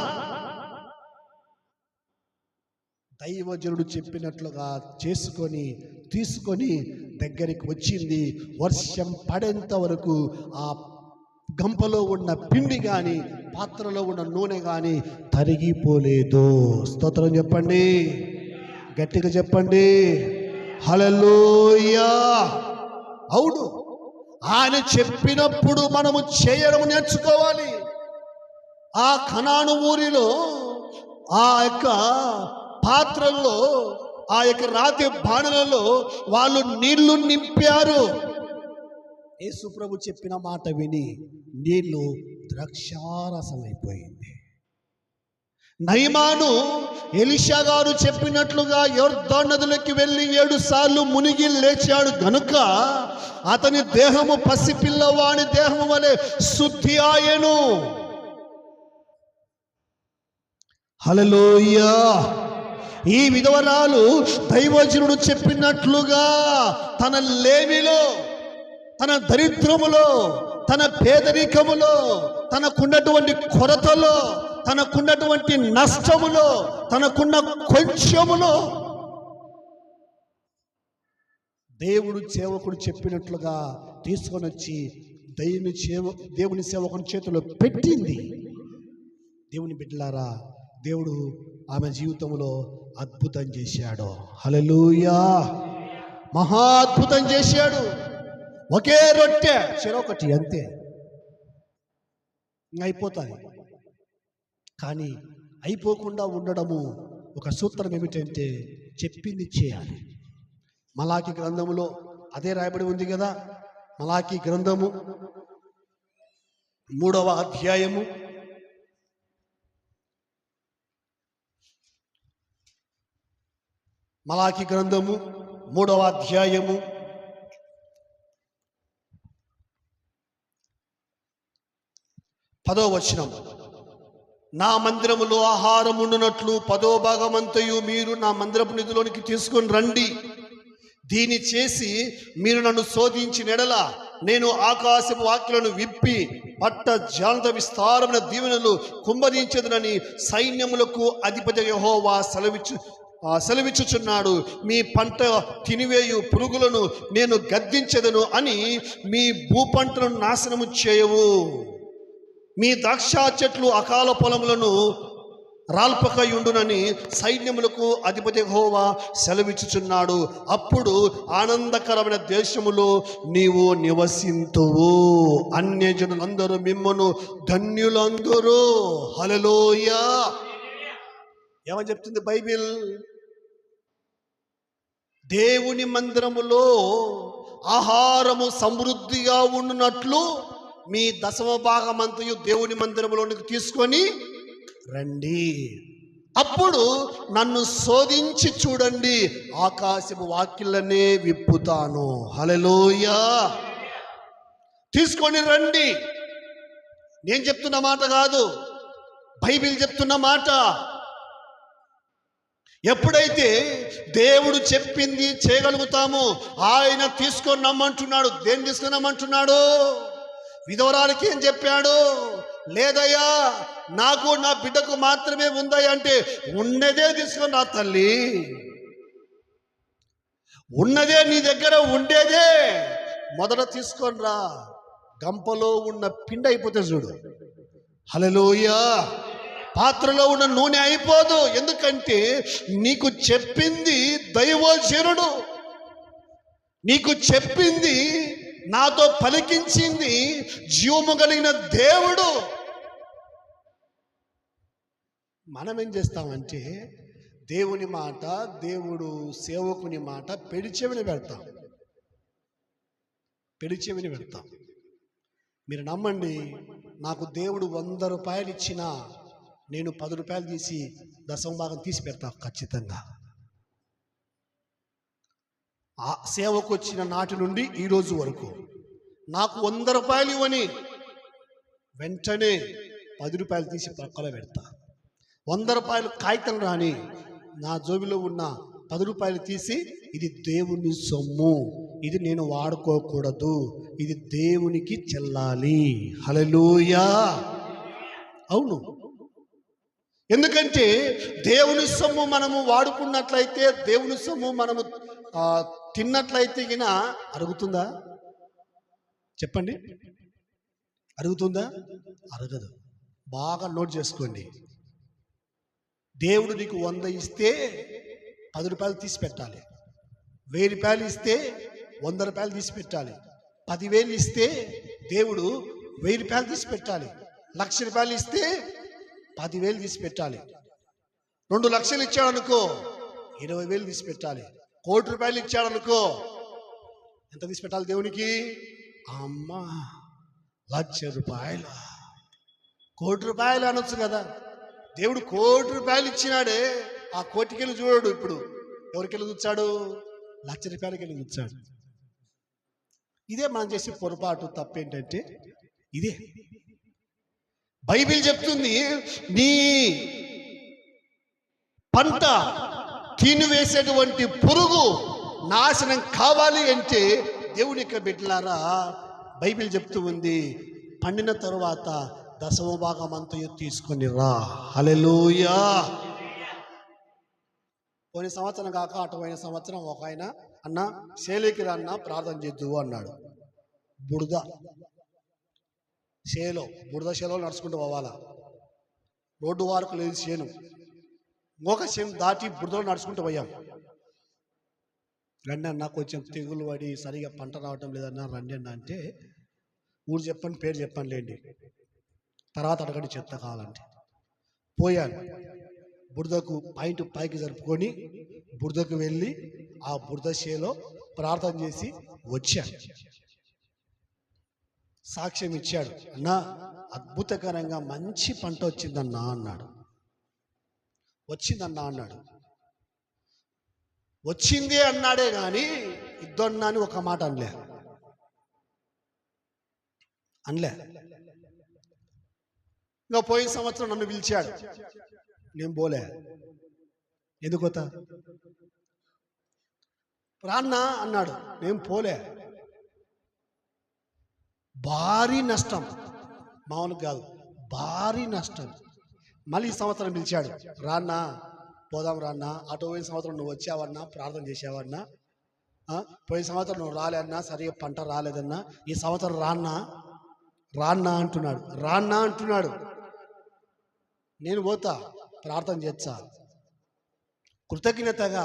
Speaker 1: దైవజనుడు చెప్పినట్లుగా తీసుకొని దగ్గరికి వచ్చింది. వర్షం పడేంత వరకు ఆ గంపలో ఉన్న పిండి కానీ పాత్రలో ఉన్న నూనె కానీ తరిగిపోలేదు. స్తోత్రం చెప్పండి, గట్టిగా చెప్పండి. హల్లెలూయా. అవును, ఆయన చెప్పినప్పుడు మనము చేయడం నేర్చుకోవాలి. ఆ కనాను ఊరిలో ఆ యొక్క పాత్రల్లో, ఆ యొక్క రాతి బాణలలో వాళ్ళు నీళ్లు నింపారు. యేసు ప్రభు చెప్పిన మాట విని నీళ్లు ద్రాక్షారసం అయిపోయింది. నయమాను ఎలీషా గారు చెప్పినట్లుగా యొర్దాను నదిలోకి వెళ్ళి 7 సార్లు మునిగి లేచాడు గనుక అతని దేహము పసిపిల్లవాని దేహము వలె శుద్ధి ఆయను. హల్లెలూయా. ఈ విధవరాలు దైవజనుడు చెప్పినట్లుగా తన లేమిలో, తన దరిద్రములో, తన పేదరికములో, తనకున్నటువంటి కొరతలో, తనకున్నటువంటి నష్టములో, తనకున్న కొంచెములో దేవుడు సేవకుడు చెప్పినట్లుగా తీసుకొని వచ్చి దేవుని సేవకుని చేతిలో పెట్టింది. దేవుని బిడ్డలారా, దేవుడు ఆమె జీవితంలో అద్భుతం చేశాడు. హల్లెలూయా. మహా అద్భుతం చేశాడు. ఒకే రొట్టె చెరొకటి అంతే, అయిపోతాయి. కానీ అయిపోకుండా ఉండడము ఒక సూత్రం ఏమిటంటే చెప్పింది చేయాలి. మలాకి గ్రంథములో అదే రాయబడి ఉంది కదా. మలాకి గ్రంథము 3వ అధ్యాయము 10వ వచనం, నా మందిరములో ఆహారం ఉండునట్లు 10వ భాగమంతయు మీరు నా మందిరపు నిధిలోనికి తీసుకొని రండి. దీని చేసి మీరు నన్ను శోధించిన ఎడల నేను ఆకాశపు వాక్యలను విప్పి పట్ట జాంత విస్తారమైన దీవెనలు కుమ్మరించదునని సైన్యములకు అధిపతి యెహోవా సెలవిచ్చుచున్నాడు. మీ పంట తినివేయు పురుగులను నేను గద్దించెదను అని మీ భూపంటలను నాశనము చేయవు. మీ ద్రాక్ష చెట్లు అకాల పొలములను రాల్పకయుండునని సైన్యములకు అధిపతి యెహోవా సెలవిచ్చుచున్నాడు. అప్పుడు ఆనందకరమైన దేశములో నీవు నివసింతువు. అన్యజనులందరూ మిమ్మను ధన్యులందరూ. హల్లెలూయా. ఏమని చెప్తుంది బైబిల్? దేవుని మందిరములో ఆహారము సమృద్ధిగా ఉండునట్లు మీ దశమ భాగమంతయు దేవుని మందిరములోనికి తీసుకొని రండి. అప్పుడు నన్ను శోధించి చూడండి, ఆకాశపు వాక్యలనే విప్పుతాను. హల్లెలూయా. తీసుకొని రండి. నేను చెప్తున్న మాట కాదు, బైబిల్ చెప్తున్న మాట. ఎప్పుడైతే దేవుడు చెప్పింది చేయగలుగుతామో ఆయన తీసుకొని రమ్మంటున్నాడు. దేన్ని తీసుకొని రమ్మంటున్నాడు? విధవరాలకి ఏం చెప్పాడు? లేదయ్యా, నాకు నా బిడ్డకు మాత్రమే ఉందయ్యా అంటే ఉన్నదే తీసుకొని రా తల్లి. ఉన్నదే నీ దగ్గర ఉండేదే మొదట తీసుకొని రా. గంపలో ఉన్న పిండి అయిపోతే చూడు. హల్లెలూయా. పాత్రలో ఉన్న నూనె అయిపోదు. ఎందుకంటే నీకు చెప్పింది దైవజనుడు, నీకు చెప్పింది నాతో పలికించింది జీవము కలిగిన దేవుడు. మనం ఏం చేస్తామంటే దేవుని మాట, దేవుడు సేవకుని మాట పెడిచెవిని పెడతాం. పెడిచెవిని పెడతాం. మీరు నమ్మండి, నాకు దేవుడు 100 రూపాయలు ఇచ్చినా నేను 10 రూపాయలు తీసి దశమ భాగం తీసి పెడతా ఖచ్చితంగా. ఆ సేవకు వచ్చిన నాటి నుండి ఈరోజు వరకు నాకు 100 రూపాయలు ఇవ్వని వెంటనే 10 రూపాయలు తీసి పక్కలో పెడతా. 100 రూపాయలు కాగితం రాని నా జోబిలో ఉన్న 10 రూపాయలు తీసి ఇది దేవుని సొమ్ము, ఇది నేను వాడుకోకూడదు, ఇది దేవునికి చెల్లాలి. హల్లెలూయా. అవును. ఎందుకంటే దేవుని సొమ్ము మనము వాడుకున్నట్లయితే, దేవుని సొమ్ము మనము తిన్నట్లయితే గిన అరుగుతుందా? చెప్పండి, అరుగుతుందా? అరగదు. బాగా నోట్ చేసుకోండి. దేవుడు నీకు 100 ఇస్తే 10 రూపాయలు తీసి పెట్టాలి. 1000 రూపాయలు ఇస్తే 100 రూపాయలు తీసి పెట్టాలి. 10,000 ఇస్తే దేవుడు 1000 రూపాయలు తీసి పెట్టాలి. 1,00,000 రూపాయలు ఇస్తే 10,000 తీసి పెట్టాలి. 2 లక్షలు ఇచ్చాడనుకో 20,000 తీసి పెట్టాలి. 1,00,00,000 రూపాయలు ఇచ్చాడనుకో ఎంత తీసి పెట్టాలి దేవునికి? అమ్మా, 1,00,000 రూపాయలు, 1,00,00,000 రూపాయలు అనొచ్చు కదా. దేవుడు 1,00,00,000 రూపాయలు ఇచ్చినాడే, ఆ కోటికెళ్ళి చూడడు. ఇప్పుడు ఎవరికెళ్ళి చూచాడు? 1,00,000 రూపాయలకెళ్ళి చూచాడు. ఇదే మనం చేసే పొరపాటు, తప్పేంటంటే ఇదే. బైబిల్ చెప్తుంది, నీ పంట తినివేసేటువంటి పురుగు నాశనం కావాలి అంటే దేవుని యొక్క బిడ్డలారా, బైబిల్ చెప్తూ ఉంది, పండిన తరువాత దశమ భాగం అంతయు తీసుకొని రా. హల్లెలూయా. పోయిన సంవత్సరం కాక అటువైన సంవత్సరం ఒక ఆయన అన్న సేలేకి రన్నా ప్రార్థన చేద్దువు అన్నాడు. బురద చేలో నడుచుకుంటూ పోవాలా. రోడ్డు వరకు లేదు చేను. ఇంకొక చేను దాటి బురదలో నడుచుకుంటూ పోయాం. రండి అన్న, కొంచెం తెగులు పడి సరిగా పంట రావటం లేదన్నా, రండి అన్న అంటే, ఊరు చెప్పండి, పేరు చెప్పండి లేండి, తర్వాత అడగండి చెత్త కావాలంటే. పోయాను. బురదకు పైకి జరుపుకొని బురదకు వెళ్ళి ఆ బురద చేలో ప్రార్థన చేసి వచ్చాను. సాక్ష్యం ఇచ్చాడు, అన్నా అద్భుతకరంగా మంచి పంట వచ్చిందన్నా అన్నాడు. వచ్చిందన్నా అన్నాడు. వచ్చిందే అన్నాడే కానీ ఇద్దన్నా అని ఒక మాట అనలే. ఇంకా పోయిన సంవత్సరం నన్ను పిలిచాడు, నేను పోలే. ఎందుకోతా? రాన్నా అన్నాడు, నేను పోలే. భారీ నష్టం, మామూలుగా కాదు, భారీ నష్టం. మళ్ళీ ఈ సంవత్సరం పిలిచాడు, రాన్నా పోదాం రాన్నా, అటు పోయిన సంవత్సరం నువ్వు వచ్చావన్నా, ప్రార్థన చేసావన్నా, పోయిన సంవత్సరం నువ్వు రాలేదన్నా, సరిగా పంట రాలేదన్నా, ఈ సంవత్సరం రాన్నా అంటున్నాడు. నేను పోతా, ప్రార్థన చేస్తా, కృతజ్ఞతగా.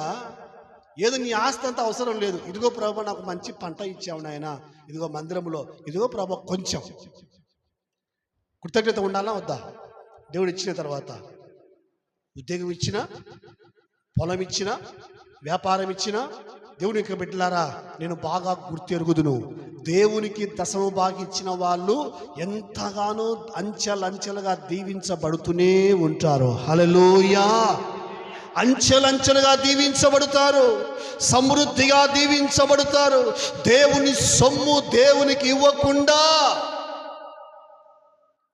Speaker 1: ఏదో నీ ఆస్తి అంతా అవసరం లేదు, ఇదిగో ప్రభు నాకు మంచి పంట ఇచ్చావు నాయన, ఇదిగో మందిరంలో, ఇదిగో ప్రభు కొంచెం. కృతజ్ఞత ఉండాలా వద్దా? దేవుడు ఇచ్చిన తర్వాత ఉద్యోగం ఇచ్చినా, పొలం ఇచ్చినా, వ్యాపారం ఇచ్చినా, దేవునికి బిడ్డలారా నేను బాగా గుర్తెరుగుదును, దేవునికి దశమ భాగం ఇచ్చిన వాళ్ళు ఎంతగానో అంచెలంచెలుగా దీవించబడుతూనే ఉంటారు. హల్లెలూయా! అంచెలంచెలుగా దీవించబడతారు, సమృద్ధిగా దీవించబడతారు. దేవుని సొమ్ము దేవునికి ఇవ్వకుండా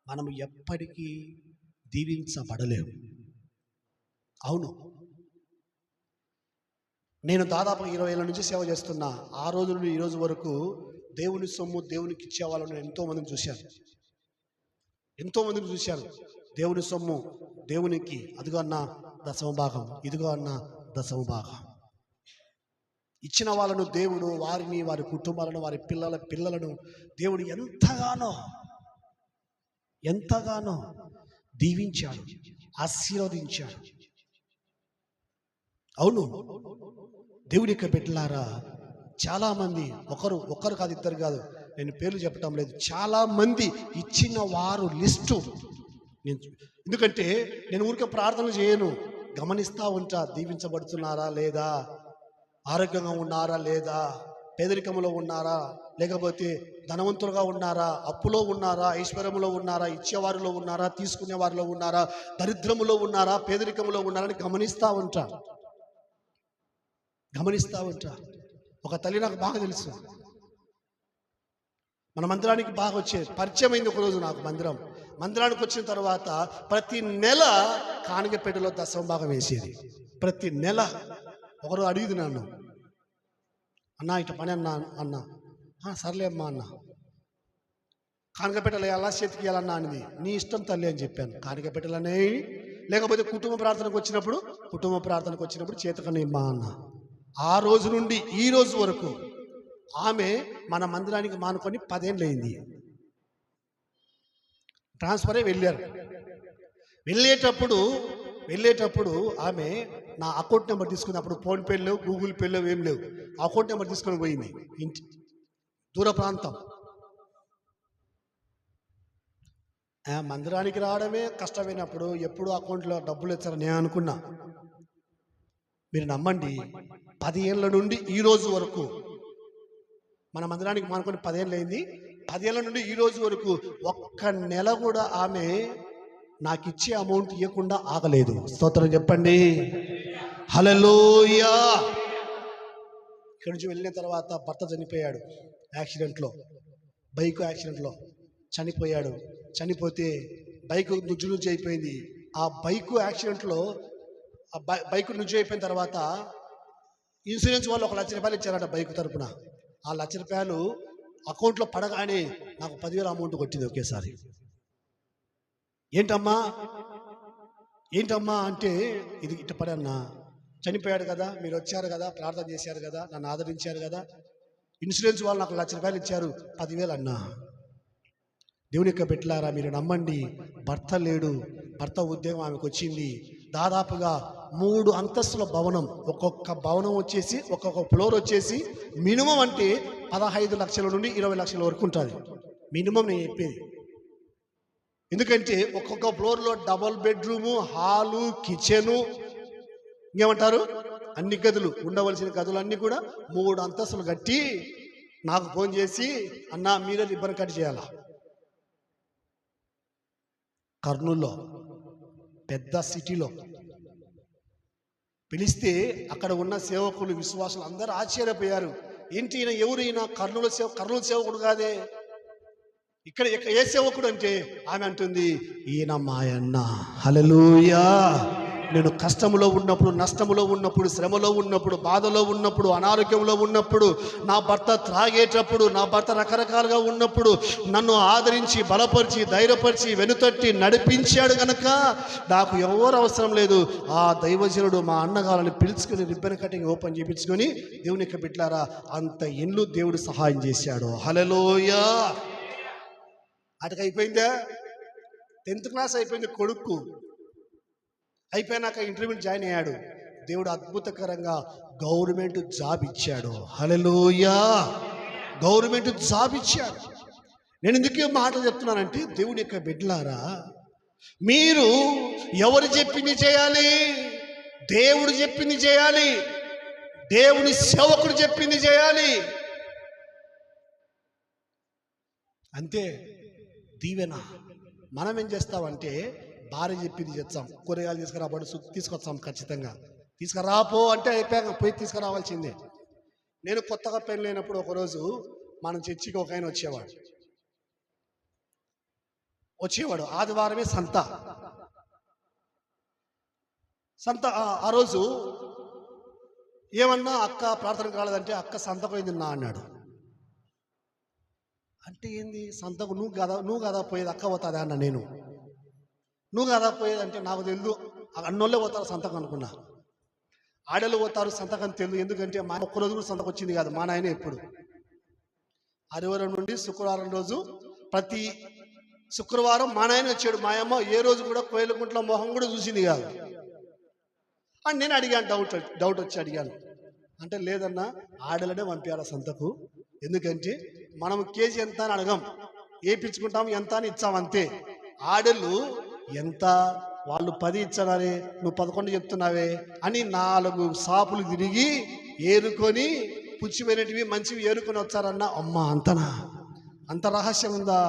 Speaker 1: మనం ఎప్పటికీ దీవించబడలేము. అవును, నేను దాదాపు 20 ఏళ్ళ నుంచి సేవ చేస్తున్నా. ఆ రోజు నుండి ఈ రోజు వరకు దేవుని సొమ్ము దేవునికి ఇచ్చే వాళ్ళని నేను ఎంతోమందిని చూశాను. దేవుని సొమ్ము దేవునికి, అదిగో అన్న దశమ భాగం, ఇదిగో అన్న దశమ భాగం ఇచ్చిన వాళ్ళను దేవుడు వారిని, వారి కుటుంబాలను, వారి పిల్లలను దేవుడు ఎంతగానో దీవించాడు, ఆశీర్వదించాడు. అవును, దేవుడి యొక్క బిడ్డలారా, చాలామంది, ఒకరు కాదు, ఇద్దరు కాదు, నేను పేర్లు చెప్పటం లేదు, చాలామంది ఇచ్చిన వారు లిస్టు. ఎందుకంటే నేను ఊరికే ప్రార్థన చేయను, గమనిస్తూ ఉంటా, దీవించబడుతున్నారా లేదా, ఆరోగ్యంగా ఉన్నారా లేదా, పేదరికంలో ఉన్నారా, లేకపోతే ధనవంతులుగా ఉన్నారా, అప్పులో ఉన్నారా, ఐశ్వర్యంలో ఉన్నారా, ఇచ్చేవారిలో ఉన్నారా, తీసుకునే వారిలో ఉన్నారా, దరిద్రములో ఉన్నారా, పేదరికంలో ఉన్నారా అని గమనిస్తూ ఉంటా. ఒక తల్లి నాకు బాగా తెలుసు, మన మందిరానికి బాగా వచ్చేది, పరిచయం అయింది. ఒకరోజు నాకు మందిరానికి వచ్చిన తర్వాత ప్రతి నెల కానిగపేటలో దశమ భాగం వేసేది. ప్రతి నెల ఒకరోజు అడిగింది నన్ను, అన్నా ఇట్లా పని అన్నా, సర్లే అమ్మా అన్న, కానిగపేటలో ఎలా చేతికి ఇవ్వాలన్నా అనిది. నీ ఇష్టం తల్లి అని చెప్పాను. కానిగపేటలనే, లేకపోతే కుటుంబ ప్రార్థనకు వచ్చినప్పుడు చేతకనే ఇమ్మా అన్న. ఆ రోజు నుండి ఈ రోజు వరకు ఆమె మన మందిరానికి మానుకొని 10 ఏళ్ళు అయింది. ట్రాన్స్ఫర్ అయ్యి వెళ్ళేటప్పుడు ఆమె నా అకౌంట్ నెంబర్ తీసుకుని, అప్పుడు ఫోన్పే లేవు, గూగుల్ పే లేవు, ఏం లేవు, అకౌంట్ నెంబర్ తీసుకొని పోయింది. దూర ప్రాంతం, మందిరానికి రావడమే కష్టమైనప్పుడు ఎప్పుడు అకౌంట్లో డబ్బులు ఇచ్చారని నేను అనుకున్నా. మీరు నమ్మండి, 10 ఏళ్ళ నుండి ఈ రోజు వరకు, మన మందిరానికి మానుకొని 10 ఏళ్ళు అయింది. 10 ఏళ్ళ నుండి ఈ రోజు వరకు ఒక్క నెల కూడా ఆమె నాకు ఇచ్చే అమౌంట్ ఇవ్వకుండా ఆగలేదు. స్తోత్రం చెప్పండి, హల్లెలూయా. ఇక్కడి నుంచి వెళ్ళిన తర్వాత భర్త చనిపోయాడు, బైక్ యాక్సిడెంట్లో చనిపోయాడు. చనిపోతే బైక్ నుంచి అయిపోయింది. ఆ బైక్ యాక్సిడెంట్లో బైక్ నుంచి అయిపోయిన తర్వాత ఇన్సూరెన్స్ వాళ్ళు 1 లక్ష రూపాయలు ఇచ్చారట బైక్ తరపున. ఆ 1 లక్ష రూపాయలు అకౌంట్లో పడగానే నాకు 10,000 అమౌంట్ కొట్టింది ఒకేసారి. ఏంటమ్మా అంటే, ఇది ఇట్ట పడన్నా, చనిపోయాడు కదా, మీరు వచ్చారు కదా, ప్రార్థన చేశారు కదా, నన్ను ఆదరించారు కదా, ఇన్సూరెన్స్ వాళ్ళు నాకు 1 లక్ష రూపాయలు ఇచ్చారు, 10,000 అన్నా. దేవుని యొక్క బిడ్డలారా, మీరు నమ్మండి, భర్త లేడు, భర్త ఉద్యోగం ఆమెకు వచ్చింది. దాదాపుగా 3 అంతస్తుల భవనం, ఒక్కొక్క భవనం వచ్చేసి, ఒక్కొక్క ఫ్లోర్ వచ్చేసి మినిమం అంటే 15 లక్షల నుండి 20 లక్షల వరకు ఉంటుంది మినిమం, నేను చెప్పేది. ఎందుకంటే ఒక్కొక్క ఫ్లోర్లో డబుల్ బెడ్రూము, హాలు, కిచెను, ఇంకేమంటారు, అన్ని గదులు, ఉండవలసిన గదులు అన్నీ కూడా 3 అంతస్తులు కట్టి నాకు ఫోన్ చేసి, అన్నా మీరే రిబ్బన్ కట్ చేయాలా. కర్నూలులో పెద్ద సిటీలో పిలిస్తే అక్కడ ఉన్న సేవకులు, విశ్వాసులు అందరూ ఆశ్చర్యపోయారు. ఏంటి ఈయన, ఎవరైనా కర్నూలు సేవకుడు కాదే, ఇక్కడ ఏ సేవకుడు అంటే ఆమె అంటుంది, ఈయన మాయన్న. హల్లెలూయా. నేను కష్టములో ఉన్నప్పుడు, నష్టములో ఉన్నప్పుడు, శ్రమలో ఉన్నప్పుడు, బాధలో ఉన్నప్పుడు, అనారోగ్యంలో ఉన్నప్పుడు, నా భర్త త్రాగేటప్పుడు, నా భర్త రకరకాలుగా ఉన్నప్పుడు నన్ను ఆదరించి, బలపరిచి, ధైర్యపరిచి, వెనుతట్టి నడిపించాడు గనక నాకు ఎవరు అవసరం లేదు. ఆ దైవజనుడు మా అన్నగారిని పిలుచుకుని రిబ్బన్ కటింగ్ ఓపెన్ చేయించుకొని దేవుని యొక్క బిడ్డలారా అంత ఇల్లు దేవుడు సహాయం చేశాడు. హల్లెలూయా. అటుకు అయిపోయిందా? 10th క్లాస్ అయిపోయింది కొడుకు. అయిపోయినాక ఇంటర్వ్యూ జాయిన్ అయ్యాడు. దేవుడు అద్భుతకరంగా గవర్నమెంట్ జాబ్ ఇచ్చాడు. హల్లెలూయా. గవర్నమెంట్ జాబ్ ఇచ్చాడు. నేను ఎందుకు మాటలు చెప్తున్నానంటే, దేవుని యొక్క బిడ్డలారా, మీరు ఎవరు చెప్పింది చేయాలి? దేవుడు చెప్పింది చేయాలి. దేవుని సేవకుడు చెప్పింది చేయాలి. అంతే. దీవెన. మనం ఏం చేస్తామంటే భార్య చెప్పింది చేస్తాం. కూరగాయలు తీసుకురాబడి తీసుకొస్తాం, ఖచ్చితంగా తీసుకురాపో అంటే అయిపోయాక పోయి తీసుకురావాల్సిందే. నేను కొత్తగా పెళ్ళి లేనప్పుడు ఒకరోజు మనం చర్చికి ఒక ఆయన వచ్చేవాడు. ఆదివారమే సంత. ఆ రోజు ఏమన్నా అక్క ప్రార్థన కాలేదంటే, అక్క సంతకు పోయింది నా అన్నాడు. అంటే ఏంది సంతకు? నువ్వు కదా పోయేది, అక్క పోతుందా అన్న. నేను నువ్వు కదా పోయేది అంటే నాకు తెలియదు, అన్నోళ్ళే పోతారు సంతకం అనుకున్నా. ఆడలు పోతారు సంతకం తెలియదు. ఎందుకంటే మా ఒక్కరోజు కూడా సంతకు వచ్చింది కాదు. మా నాయన ఎప్పుడు ఆదివారం నుండి శుక్రవారం రోజు ప్రతి శుక్రవారం మా నాయన వచ్చాడు. మా అమ్మ ఏ రోజు కూడా కోయిలగుంట్ల మొహం కూడా చూసింది కాదు. అని నేను అడిగాను, డౌట్ వచ్చి అడిగాను. అంటే లేదన్నా, ఆడలనే పంపించాలి సంతకు. ఎందుకంటే మనం కేజీ ఎంత అని అడగం, వేయించుకుంటాం, ఎంత అని ఇచ్చాం అంతే. ఆడలు ఎంత, వాళ్ళు 10 ఇచ్చారని నువ్వు 11 చెప్తున్నావే అని 4 షాపులు తిరిగి ఏరుకొని పుచ్చిపోయినటివి మంచివి ఏరుకొని వచ్చారన్న. అమ్మ అంతనా? అంత రహస్యం ఉందా?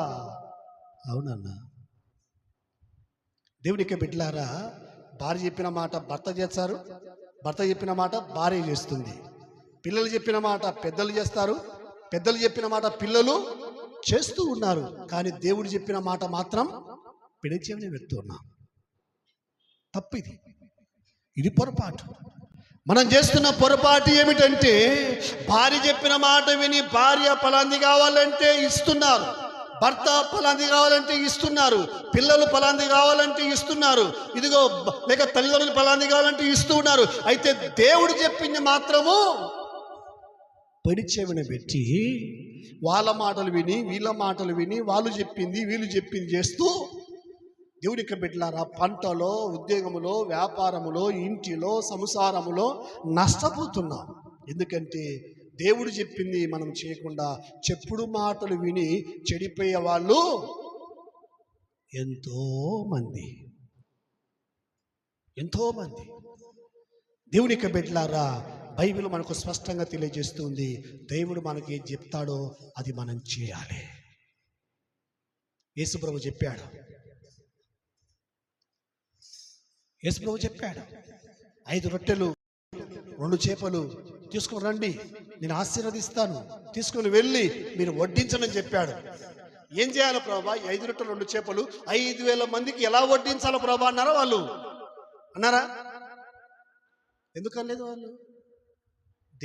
Speaker 1: అవునన్నా. దేవునికి బిడ్డలారా, భార్య చెప్పిన మాట భర్త చేస్తారు, భర్త చెప్పిన మాట భార్య చేస్తుంది. పిల్లలు చెప్పిన మాట పెద్దలు చేస్తారు, పెద్దలు చెప్పిన మాట పిల్లలు చేస్తూ ఉన్నారు. కానీ దేవుడు చెప్పిన మాట మాత్రం పిడిచేమని పెడుతున్నాం. తప్పు ఇది పొరపాటు. మనం చేస్తున్న పొరపాటు ఏమిటంటే, భార్య చెప్పిన మాట విని భార్య ఫలాంది కావాలంటే ఇస్తున్నారు, భర్త ఫలాంది కావాలంటే ఇస్తున్నారు, పిల్లలు ఫలాంది కావాలంటే ఇస్తున్నారు, ఇదిగో లేక తల్లిదండ్రులు ఫలాంది కావాలంటే ఇస్తూ ఉన్నారు. అయితే దేవుడు చెప్పింది మాత్రము పడిచెవిన పెట్టి వాళ్ళ మాటలు విని వీళ్ళ మాటలు విని వాళ్ళు చెప్పింది వీళ్ళు చెప్పింది చేస్తూ దేవుడికి బిడ్డలారా, పంటలో, ఉద్యోగములో, వ్యాపారములో, ఇంటిలో, సంసారములో నష్టపోతున్నాం. ఎందుకంటే దేవుడు చెప్పింది మనం చేయకుండా చెప్పుడు మాటలు విని చెడిపోయే వాళ్ళు ఎంతోమంది. దేవుడికి బిడ్డలారా, బైబిల్ మనకు స్పష్టంగా తెలియజేస్తుంది. దేవుడు మనకి ఏం చెప్తాడో అది మనం చేయాలి. యేసుప్రభు చెప్పాడు 5 రొట్టెలు 2 చేపలు తీసుకుని రండి, నేను ఆశీర్వదిస్తాను, తీసుకుని వెళ్ళి మీరు వడ్డించనని చెప్పాడు. ఏం చేయాలి ప్రభా? 5 రొట్టెలు 2 చేపలు 5,000 మందికి ఎలా వడ్డించాలో ప్రభా అన్నారా వాళ్ళు? అన్నారా? ఎందుకనలేదు వాళ్ళు?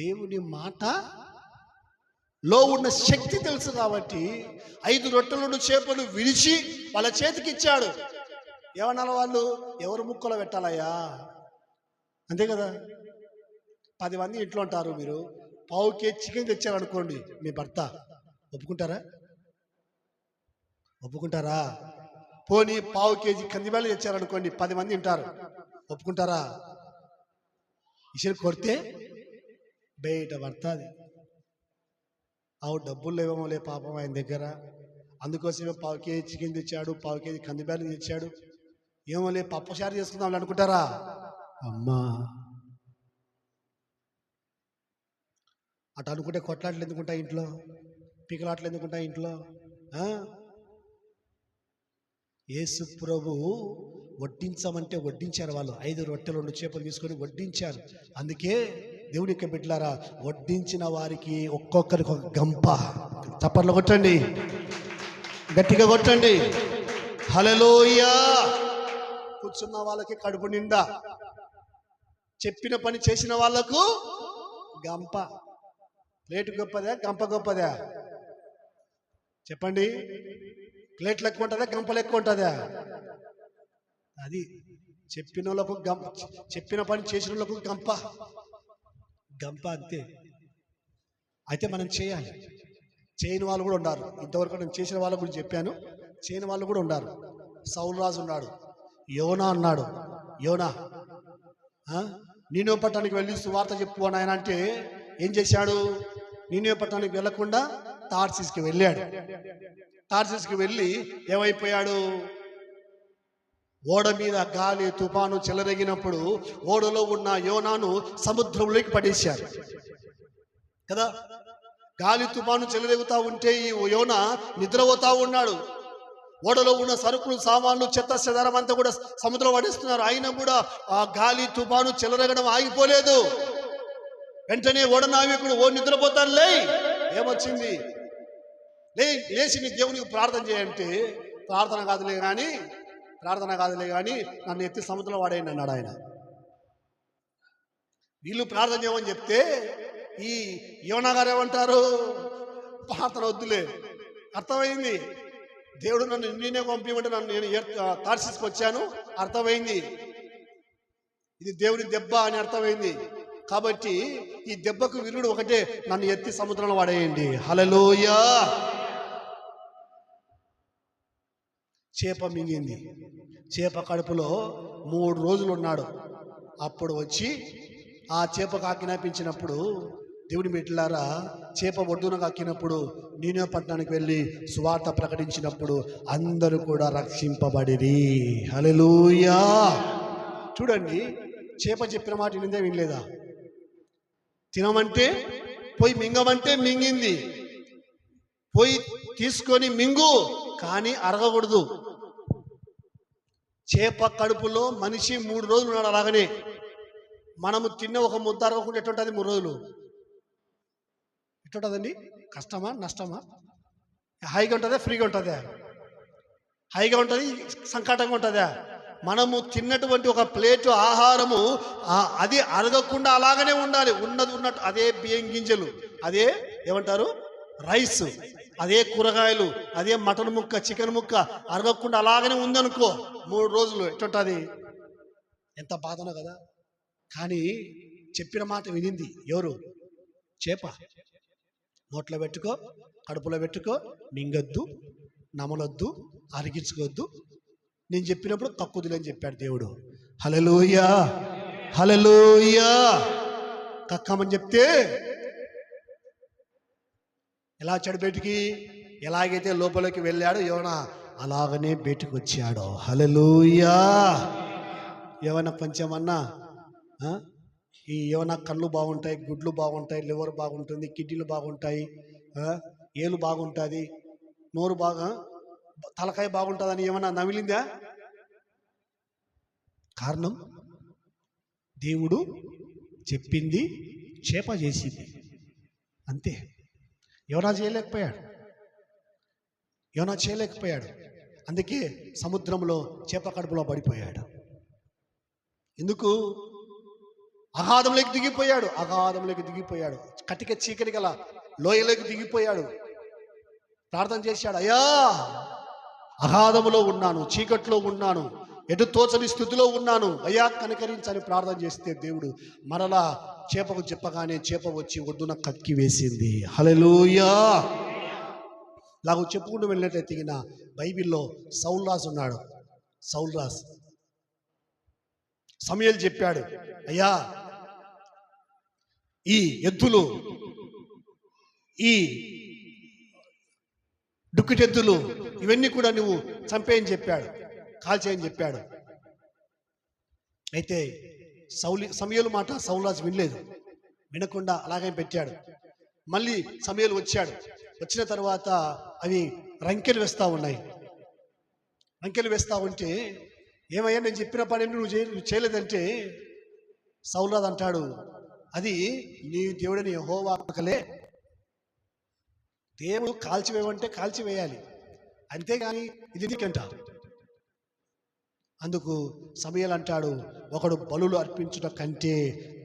Speaker 1: దేవుని మాటలో ఉన్న శక్తి తెలుసు కాబట్టి 5 రొట్టెలు 2 చేపలు విరిచి వాళ్ళ చేతికి ఇచ్చాడు. ఏమన్నారా వాళ్ళు? ఎవరు ముక్కలో పెట్టాలయ్యా? అంతే కదా. 10 మంది ఇంట్లో ఉంటారు, మీరు పావు కేజీ చికెన్ తెచ్చారనుకోండి, మీ భర్త ఒప్పుకుంటారా? పోనీ పావు కేజీ కందివేళ తెచ్చారనుకోండి, 10 మంది ఉంటారు, ఒప్పుకుంటారా? ఇసురు కొడితే బయట పడుతుంది. డబ్బులు లేవేమోలే పాపం ఆయన దగ్గర, అందుకోసమే పావు కేజీ చికెన్ తెచ్చాడు, పావు కేజీ కందివేళ తెచ్చాడు, ఏమోలే పప్పుచారు చేసుకుందాం అనుకుంటారా? అమ్మా, అటు అనుకుంటే కొట్లాట్లు ఎందుకుంటాయి ఇంట్లో, పీకలాట్లు ఎందుకుంటాయి ఇంట్లో? యేసు ప్రభు వడ్డించమంటే వడ్డించారు. వాళ్ళు 5 రొట్టెలు 2 చేపలు తీసుకొని వడ్డించారు. అందుకే దేవుని యొక్క బిడ్డలారా, వడ్డించిన వారికి ఒక్కొక్కరికి ఒక గంప. చప్పట్లు కొట్టండి, గట్టిగా కొట్టండి. హల్లెలూయా. కూర్చున్న వాళ్ళకి కడుపు నిండా, చెప్పిన పని చేసిన వాళ్లకు గంప. ప్లేట్ గొప్పదా, గంప గొప్పదా? చెప్పండి. ప్లేట్లు ఎక్కువ ఉంటుందా, గంపలు ఎక్కువ ఉంటుందా? అది చెప్పిన వాళ్ళకు గంప, చెప్పిన పని చేసిన వాళ్ళకు గంప. గంప అంతే. అయితే మనం చేయాలి. చేయని వాళ్ళు కూడా ఉన్నారు. ఇంతవరకు నేను చేసిన వాళ్ళ గురించి చెప్పాను, చేయని వాళ్ళు కూడా ఉన్నారు. సౌలు రాజు ఉన్నాడు, యోనా అన్నాడు. యోనా నీనెవె పట్టణానికి వెళ్ళి సువార్త చెప్పు అని ఆయన అంటే ఏం చేశాడు? నీనెవె పట్టణానికి వెళ్లకుండా తార్సీస్కి వెళ్ళాడు. తార్సీస్కి వెళ్ళి ఏమైపోయాడు? ఓడ మీద గాలి తుఫాను చెలరేగినప్పుడు ఓడలో ఉన్న యోనాను సముద్రంలోకి పడేశారు కదా. గాలి తుఫాను చెలరేగుతా ఉంటే ఈ యోనా నిద్రపోతా ఉన్నాడు. ఓడలో ఉన్న సరుకులు, సామాన్లు, చెత్త చెదారం అంతా కూడా సముద్రం పడేస్తున్నారు. అయినా కూడా ఆ గాలి తుఫాను చెలరేగడం ఆగిపోలేదు. వెంటనే ఓడ నావికుడు, ఓ నిద్రపోతాను లే, ఏమొచ్చింది, లేచి నీ దేవునికి ప్రార్థన చేయంటే, ప్రార్థన కాదులే కానీ నన్ను ఎత్తి సముద్రంలో వాడేయండి అన్నాడు ఆయన. వీళ్ళు ప్రార్థన చేయమని చెప్తే ఈ యోనా గారు ఏమంటారు? ప్రార్థన వద్దులే, అర్థమైంది, దేవుడు నన్ను నేనే పంపించమంటే నేను తార్సీస్కి వచ్చాను, అర్థమైంది, ఇది దేవుని దెబ్బ అని అర్థమైంది. కాబట్టి ఈ దెబ్బకు విరుగుడు ఒకటే, నన్ను ఎత్తి సముద్రంలో వాడేయండి. హల్లెలూయా. చేప మింగింది. చేప కడుపులో 3 రోజులు ఉన్నాడు. అప్పుడు వచ్చి ఆ చేపకు ఆజ్ఞాపించినప్పుడు, దేవుని బిడ్డలారా, చేప ఒడ్డునకు అక్కినప్పుడు నీనెవె పట్టణానికి వెళ్ళి సువార్త ప్రకటించినప్పుడు అందరూ కూడా రక్షింపబడిరి. హల్లెలూయా. చూడండి, చేప చెప్పిన మాట వినిందే, వినలేదా? తినమంటే పోయి మింగమంటే మింగింది. పోయి తీసుకొని మింగు, కానీ అరగకూడదు. చేప కడుపులో మనిషి 3 రోజులు ఉన్నాడు. అలాగనే మనము తిన్న ఒక ముద్ద అరగకుండా ఎట్టుంటుంది 3 రోజులు? ఎట్టుంటుందండి? కష్టమా, నష్టమా? హాయిగా ఉంటుందా, ఫ్రీగా ఉంటుందా? హాయిగా ఉంటుంది, సంకటంగా ఉంటుందా? మనము తిన్నటువంటి ఒక ప్లేటు ఆహారము అది అరగకుండా అలాగనే ఉండాలి. ఉన్నట్టు అదే బియ్యం గింజలు, అదే ఏమంటారు రైస్, అదే కూరగాయలు, అదే మటన్ ముక్క, చికెన్ ముక్క అరగకుండా అలాగనే ఉందనుకో 3 రోజులు, ఎట్టుంటుంది? ఎంత బాధనో కదా. కానీ చెప్పిన మాట వినింది ఎవరు? చేప. నోట్లో పెట్టుకో, కడుపులో పెట్టుకో, మింగొద్దు, నమలొద్దు, అరిగించుకోవద్దు, నేను చెప్పినప్పుడు కక్కుదులే అని చెప్పాడు దేవుడు. హల్లెలూయా, హల్లెలూయా. కక్కమని చెప్తే ఎలా వచ్చాడు బయటికి? ఎలాగైతే లోపలికి వెళ్ళాడు యోనా, అలాగనే బయటికి వచ్చాడు. హల్లెలూయా. ఏమన్నా కొంచెమన్నా ఈ యోనా కళ్ళు బాగుంటాయి, గుడ్లు బాగుంటాయి, లివర్ బాగుంటుంది, కిడ్నీలు బాగుంటాయి, ఏలు బాగుంటుంది, నోరు బాగా, తలకాయ బాగుంటుందని ఏమన్నా నమిలిందా? కారణం దేవుడు చెప్పింది చేప చేసింది అంతే. యోనా చేయలేకపోయాడు. అందుకే సముద్రంలో చేప కడుపులో పడిపోయాడు. ఎందుకు? అగాధంలోకి దిగిపోయాడు. కటిక చీకటి గల లోయలోకి దిగిపోయాడు. ప్రార్థన చేశాడు, అయ్యా అగాధములో ఉన్నాను, చీకట్లో ఉన్నాను, ఎటు తోచని స్థితిలో ఉన్నాను, అయ్యా కనికరించని ప్రార్థన చేస్తే దేవుడు మరలా చేపకు చెప్పగానే చేప వచ్చి ఒడ్డున కక్కి వేసింది. హల్లెలూయా. లాగా చెప్పుకుంటూ వెళ్ళినట్లయితే బైబిల్లో సౌలు రాజు ఉన్నాడు. సౌలు రాజు సమూయేలు చెప్పాడు, అయ్యా ఈ ఎద్దులు, ఈ డుక్కిటెద్దులు ఇవన్నీ కూడా నువ్వు చంపేయని చెప్పాడు, కాల్చేయని చెప్పాడు. అయితే సమూయేలు మాట సౌలు రాజు వినలేదు. వినకుండా అలాగే పెట్టాడు. మళ్ళీ సమూయేలు వచ్చాడు. వచ్చిన తర్వాత అవి రంకెలు వేస్తూ ఉన్నాయి. రంకెలు వేస్తూ ఉంటే, ఏమయ్యా నేను చెప్పిన పని నువ్వు చేయలేదంటే సౌలు రాజు అంటాడు, అది నీ దేవుడిని యెహోవా ఆజ్ఞలే. దేవుడు కాల్చివేయమంటే కాల్చివేయాలి, అంతేగాని ఇది నీకంట. అందుకు సమూయేలు అంటాడు, ఒకడు బలులు అర్పించుట కంటే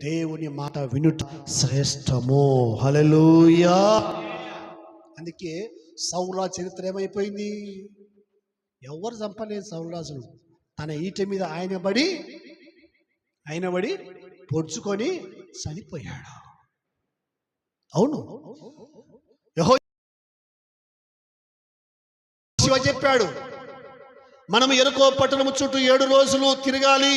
Speaker 1: దేవుని మాట వినుట శ్రేష్టము. హల్లెలూయా. అందుకే సౌలు చరిత్ర ఏమైపోయింది? ఎవరు చంపలేదు సౌలు రాజును. తన ఈట మీద ఆయన బడి పొడుచుకొని చనిపోయాడు. అవును, యెహోషువ చెప్పాడు, మనం యెరికో పట్టణము చుట్టూ 7 రోజులు తిరగాలి,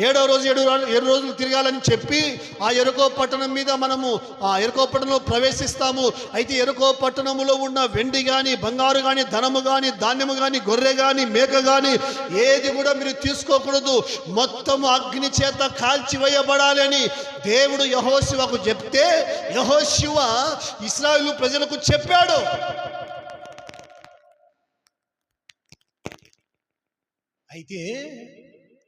Speaker 1: 7వ రోజు 7 రోజులు తిరగాలని చెప్పి ఆ యెరికో పట్టణం మీద మనము ఆ యెరికో పట్టణంలో ప్రవేశిస్తాము. అయితే యెరికో పట్టణములో ఉన్న వెండి కానీ, బంగారు కానీ, ధనము కానీ, ధాన్యము కానీ, గొర్రె కానీ, మేక కానీ ఏది కూడా మీరు తీసుకోకూడదు, మొత్తము అగ్ని చేత కాల్చివేయబడాలి అని దేవుడు యెహోషువకు చెప్తే యెహోషువ ఇశ్రాయేలు ప్రజలకు చెప్పాడు. అయితే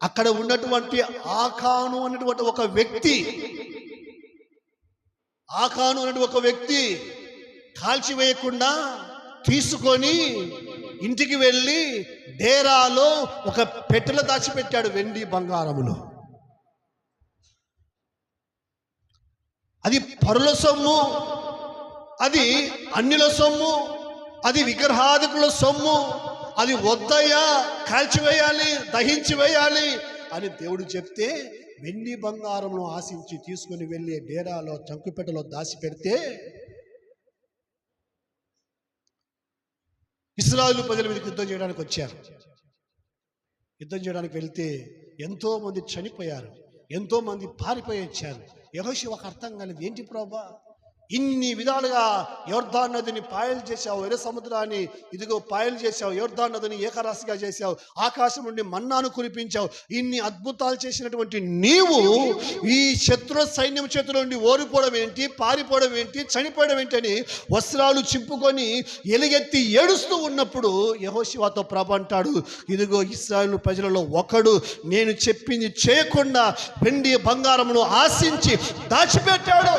Speaker 1: అక్కడ ఉన్నటువంటి ఆకాను అనేటువంటి ఒక వ్యక్తి కాల్చివేయకుండా తీసుకొని ఇంటికి వెళ్ళి డేరాలో ఒక పెట్టెలో దాచిపెట్టాడు, వెండి బంగారములో. అది పరుల సొమ్ము, అది అన్యుల సొమ్ము, అది విగ్రహాదికుల సొమ్ము, అది వద్దయ్యా, కాల్చివేయాలి, దహించి వేయాలి అని దేవుడు చెప్తే వెండి బంగారంను ఆశించి తీసుకుని వెళ్ళి డేరాలో చంకుపెట్టలో దాచిపెడితే ఇశ్రాయేలు ప్రజల మీదకి యుద్ధం చేయడానికి వచ్చారు. యుద్ధం చేయడానికి వెళ్తే ఎంతో మంది చనిపోయారు, ఎంతో మంది పారిపోయి వచ్చారు. యెహోషువకు అర్థం కాలేదు, ఏంటి ప్రభువా, ఇన్ని విధాలుగా యొర్దాను నదిని పాయలు చేశావు, ఎర్ర సముద్రాన్ని ఇదిగో పాయలు చేశావు, యొర్దాను నదిని ఏకరాశిగా చేశావు, ఆకాశం నుండి మన్నాను కురిపించావు, ఇన్ని అద్భుతాలు చేసినటువంటి నీవు ఈ శత్రు సైన్యం చేతుల నుండి ఓడిపోవడం ఏంటి, పారిపోవడం ఏంటి, చనిపోవడం ఏంటి అని వస్త్రాలు చింపుకొని ఎలుగెత్తి ఏడుస్తూ ఉన్నప్పుడు యెహోషువతో ప్రభు అంటాడు, ఇదిగో ఇశ్రాయేలు ప్రజలలో ఒకడు నేను చెప్పింది చేయకుండా వెండి బంగారమును ఆశించి దాచిపెట్టాడు.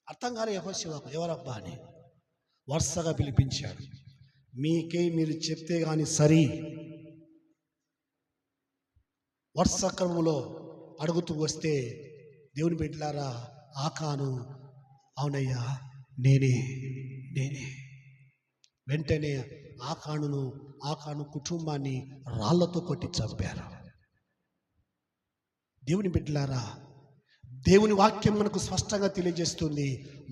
Speaker 1: అర్థం కాలే యెహోషువకు, ఎవరబ్బా అని వరుసగా పిలిపించాడు. మీరు చెప్తే గాని సరి, వరుస క్రమంలో అడుగుతూ వస్తే దేవుని బిడ్డలారా, ఆకాను అవునయ్యా నేనే. వెంటనే ఆకాను కుటుంబాన్ని రాళ్లతో కొట్టి చంపారు. దేవుని బిడ్డలారా, దేవుని వాక్యం మనకు స్పష్టంగా తెలియజేస్తుంది,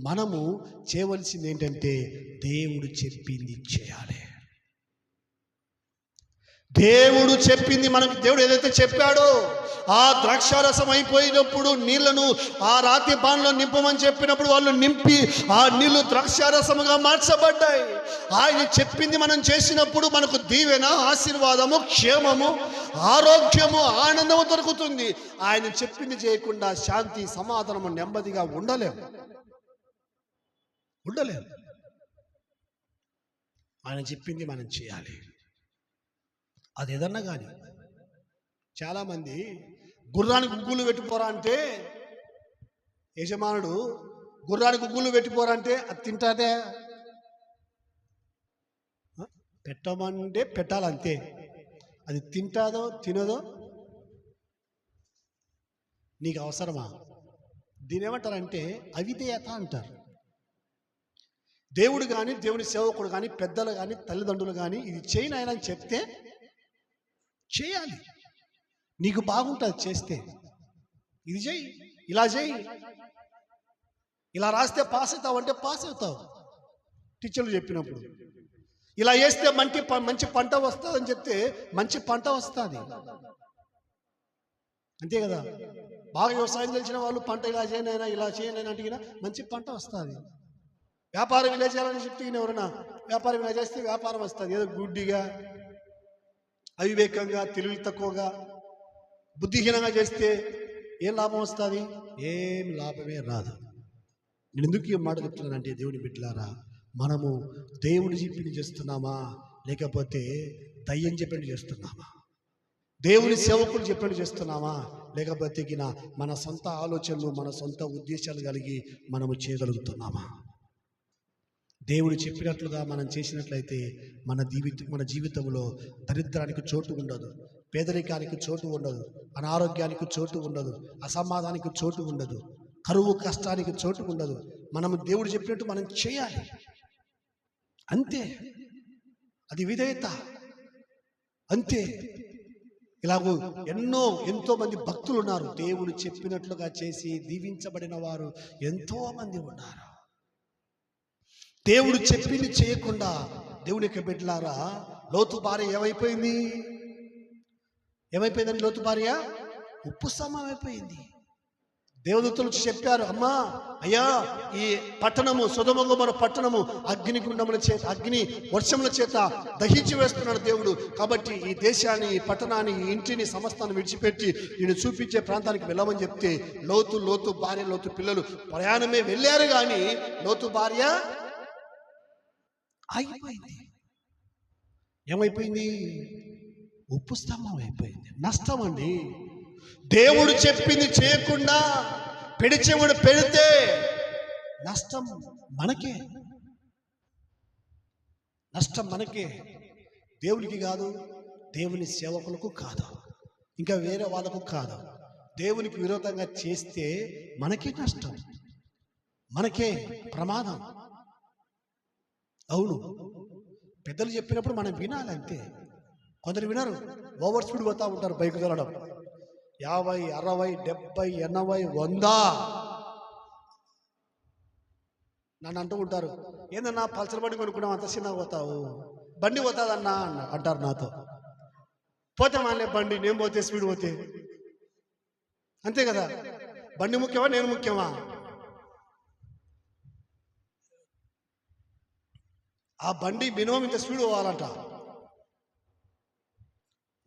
Speaker 1: మనము చేయవలసింది ఏంటంటే దేవుడు చెప్పింది చేయాలి. దేవుడు చెప్పింది దేవుడు ఏదైతే చెప్పాడో ఆ ద్రాక్షారసం అయిపోయినప్పుడు నీళ్లను ఆ రాతి పాన్లో నింపమని చెప్పినప్పుడు వాళ్ళు నింపి ఆ నీళ్లు ద్రాక్షారసముగా మార్చబడ్డాయి. ఆయన చెప్పింది మనం చేసినప్పుడు మనకు దీవెన, ఆశీర్వాదము, క్షేమము, ఆరోగ్యము, ఆనందము దొరుకుతుంది. ఆయన చెప్పింది చేయకుండా శాంతి, సమాధానము, నెమ్మదిగా ఉండలేము. ఆయన చెప్పింది మనం చేయాలి. అది ఏదన్నా కానీ చాలామంది గుర్రానికి గుగ్గులు పెట్టిపోరా అంటే, యజమానుడు గుర్రానికి గుగ్గులు పెట్టిపోరా అంటే అది తింటాదే, పెట్టమంటే పెట్టాలంతే, అది తింటాదో తినదో నీకు అవసరమా? దీని ఏమంటారంటే అవిధేయత అంటారు. దేవుడు కానీ, దేవుని సేవకుడు కానీ, పెద్దలు కానీ, తల్లిదండ్రులు కానీ ఇది చేయను ఆయన అని చెప్తే చేయాలి. నీకు బాగుంటుంది చేస్తే, ఇది చేయి, ఇలా చేయి, ఇలా రాస్తే పాస్ అవుతావు అంటే పాస్ అవుతావు టీచర్లు చెప్పినప్పుడు. ఇలా వేస్తే మంచి పంట వస్తుంది అని చెప్తే మంచి పంట వస్తుంది, అంతే కదా. బాగా వ్యవసాయం తెలిసిన వాళ్ళు పంట ఇలా చేయనైనా ఇలా చేయనైనా అంటే మంచి పంట వస్తుంది. వ్యాపారం ఇలా చేయాలని చెప్తే ఎవరైనా వ్యాపారం ఇలా చేస్తే వ్యాపారం వస్తుంది. ఏదో గుడ్డిగా, అవివేకంగా, తెలివి తక్కువగా, బుద్ధిహీనంగా చేస్తే ఏం లాభం వస్తుంది? ఏం లాభమే రాదు. నేను ఎందుకు ఈ మాట చెప్తున్నానంటే, దేవుని బిడ్డలారా, మనము దేవుని చెప్పింది చేస్తున్నామా లేకపోతే దయ్యం చెప్పండి చేస్తున్నామా? దేవుని సేవకులు చెప్పండి చేస్తున్నామా లేకపోతే మన సొంత ఆలోచనలు, మన సొంత ఉద్దేశాలు కలిగి మనము చేయగలుగుతున్నామా? దేవుడు చెప్పినట్లుగా మనం చేసినట్లయితే మన జీవితంలో దరిద్రానికి చోటు ఉండదు, పేదరికానికి చోటు ఉండదు, అనారోగ్యానికి చోటు ఉండదు, అసమాధానికి చోటు ఉండదు, కరువు కష్టానికి చోటు ఉండదు. మనం దేవుడు చెప్పినట్టు మనం చేయాలి, అంతే. అది విధేయత, అంతే. ఇలాగూ ఎంతో మంది భక్తులు ఉన్నారు, దేవుడు చెప్పినట్లుగా చేసి దీవించబడిన వారు ఎంతో మంది ఉన్నారు. దేవుడు చెప్పింది చేయకుండా దేవుని యొక్క బిడ్డలారా, లోతు భార్య ఏమైపోయిందండి? లోతు భార్య ఉప్పు స్తంభం అయిపోయింది. దేవదూతలు చెప్పారు, అమ్మా అయ్యా, ఈ పట్టణము సొదొమ గొమొర్రా పట్టణము అగ్ని వర్షముల చేత దహించి వేస్తున్నాడు దేవుడు. కాబట్టి ఈ దేశాన్ని, ఈ పట్టణాన్ని, ఈ ఇంటిని, సమస్తాన్ని విడిచిపెట్టి నేను చూపించే ప్రాంతానికి వెళ్ళమని చెప్తే లోతు భార్య, లోతు పిల్లలు ప్రయాణమే వెళ్ళారు, కానీ లోతు భార్య ఆగిపోయింది. ఏమైపోయింది? ఉప్పు స్తంభం అయిపోయింది. నష్టం అండి. దేవుడు చెప్పింది చేయకుండా పెడిచెవుడు పెడితే నష్టం మనకే, నష్టం మనకే. దేవునికి కాదు, దేవుని సేవకులకు కాదు, ఇంకా వేరే వాళ్ళకు కాదు. దేవునికి విరోధంగా చేస్తే మనకే నష్టం, మనకే ప్రమాదం. అవును, పెద్దలు చెప్పినప్పుడు మనం వినాలి, అంతే. కొందరు వినరు, ఓవర్ స్పీడ్ పోతా ఉంటారు బైక్ తోలడం. 50, 60, 70, 80, 100 నన్ను అంటూ ఉంటారు, ఏందన్నా పల్సర్ బండి కొనుక్కున్నావు, అంత చిన్నగా పోతావు, బండి పోతుందన్నా అంటారు నాతో. పోతే మానే బండి, నేను పోతే స్పీడ్ పోతే అంతే కదా. బండి ముఖ్యమా, నేను ముఖ్యమా? ఆ బండి మినిమం ఇంత స్పీడ్ పోవాలంట.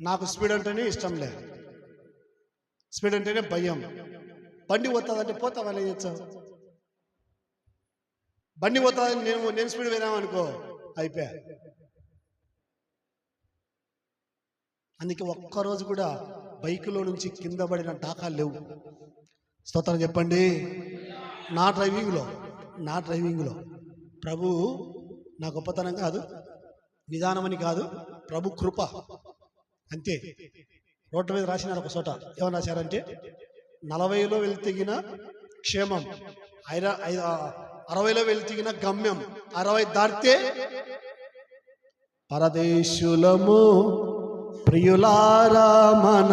Speaker 1: నాకు స్పీడ్ అంటేనే ఇష్టం లేదు, స్పీడ్ అంటేనే భయం. బండి పోతుందంటే పోతామని చేస్తావు. బండి పోతుందని నేను స్పీడ్ పోయినామనుకో, అయిపోయా. అందుకే ఒక్కరోజు కూడా బైకులో నుంచి కింద పడిన డాకాలు లేవు. స్తోత్రం చెప్పండి. నా డ్రైవింగ్లో ప్రభు నా గొప్పతనం కాదు, నిదానమని కాదు, ప్రభు కృప, అంతే. రోడ్డు మీద రాసినారు ఒక చోట, ఏమని రాశారంటే 40లో వెళ్తిగిన క్షేమం, 60లో వెళ్తిగిన గమ్యం, 60 దాటితే పరదేశులము ప్రియులారా మన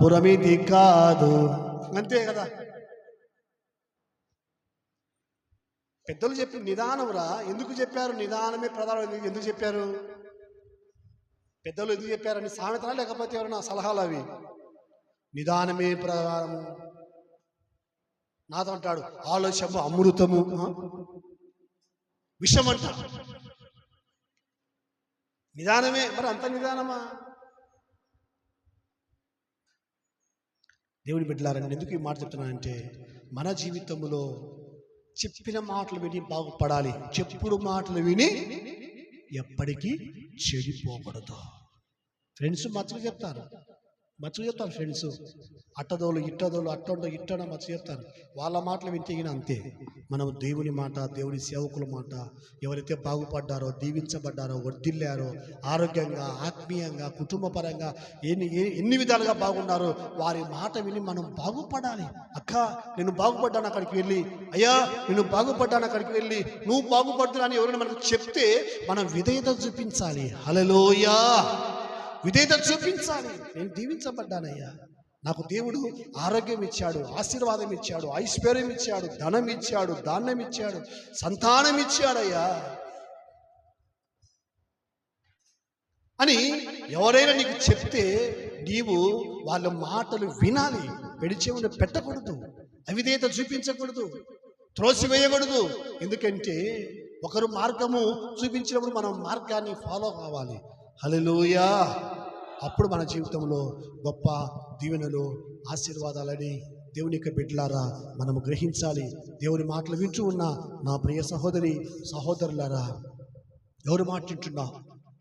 Speaker 1: పురమిది కాదు, అంతే కదా. పెద్దలు చెప్పి నిదానం రా, ఎందుకు చెప్పారు? నిదానమే ప్రధానం. ఎందుకు చెప్పారు పెద్దలు? ఎందుకు చెప్పారని సామెతనా, లేకపోతే ఎవరైనా సలహాలు? అవి నిదానమే ప్రధానము. నాతో అంటాడు, ఆలోచన అమృతము, విషం అంట. నిదానమే, మరి అంత నిదానమా? దేవుని బిడ్డలారండి, ఎందుకు ఈ మాట చెప్తున్నానంటే, మన జీవితంలో చెప్పిన మాటలు విని బాగుపడాలి. చెప్పుడు మాటలు విని ఎప్పటికీ చెడిపోకూడదు. ఫ్రెండ్స్ మచ్చలు చెప్తారు ఫ్రెండ్స్, అట్టదోలు ఇట్టదోలు, అట్టండో ఇట్టనో మచ్చ చెప్తారు. వాళ్ళ మాటలు వింటే అంతే. మనం దేవుని మాట, దేవుని సేవకుల మాట, ఎవరైతే బాగుపడ్డారో, దీవించబడ్డారో, వర్ధిల్లారో, ఆరోగ్యంగా, ఆత్మీయంగా, కుటుంబపరంగా ఎన్ని విధాలుగా బాగున్నారో వారి మాట విని మనం బాగుపడాలి. అక్క నేను బాగుపడ్డాను అక్కడికి వెళ్ళి, అయ్యా నేను బాగుపడ్డాను అక్కడికి వెళ్ళి, నువ్వు బాగుపడుతున్నా ఎవరైనా మనకు చెప్తే మనం విధేయత చూపించాలి. హల్లెలూయా, విధేయత చూపించాలి. నేను దీవించబడ్డానయ్యా, నాకు దేవుడు ఆరోగ్యం ఇచ్చాడు, ఆశీర్వాదం ఇచ్చాడు, ఐశ్వర్యం ఇచ్చాడు, ధనం ఇచ్చాడు, ధాన్యం ఇచ్చాడు, సంతానం ఇచ్చాడయ్యా అని ఎవరైనా నీకు చెప్తే నీవు వాళ్ళ మాటలు వినాలి. పెడిచెవుని పెట్టకూడదు, అవిధేయత చూపించకూడదు, త్రోసివేయకూడదు. ఎందుకంటే ఒకరు మార్గము చూపించినప్పుడు మనం మార్గాన్ని ఫాలో కావాలి. హల్లెలూయా. అప్పుడు మన జీవితంలో గొప్ప దీవెనలు, ఆశీర్వాదాలని దేవుని యొక్క బిడ్డలారా మనము గ్రహించాలి. దేవుని మాటలు వింటూ ఉన్న నా ప్రియ సహోదరి సహోదరులారా, ఎవరి మాట వింటున్నా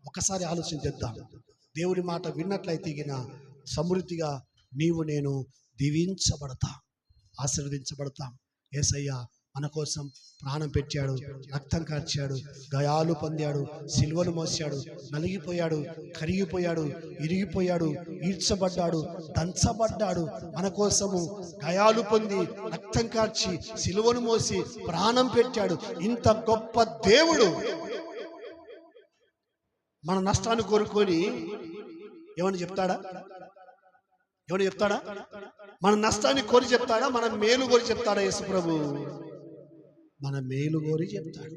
Speaker 1: ఒకసారి ఆలోచించేద్దాం. దేవుని మాట విన్నట్లయితే సమృద్ధిగా నీవు నేను దీవించబడతాం, ఆశీర్వదించబడతాం. యేసయ్య మన కోసం ప్రాణం పెట్టాడు, రక్తం కార్చాడు, గాయాలు పొందాడు, సిలువను మోసాడు, నలిగిపోయాడు, కరిగిపోయాడు, ఇరిగిపోయాడు, ఈడ్చబడ్డాడు, దంచబడ్డాడు. మన కోసము గాయాలు పొంది రక్తం కార్చి సిలువను మోసి ప్రాణం పెట్టాడు. ఇంత గొప్ప దేవుడు మన నష్టాన్ని కోరుకొని ఏమని చెప్తాడా? ఏమని చెప్తాడా? మన నష్టాన్ని కోరి చెప్తాడా? మన మేలు కోరి చెప్తాడా? యేసు ప్రభు మన మేలు కోరి చెప్తాడు,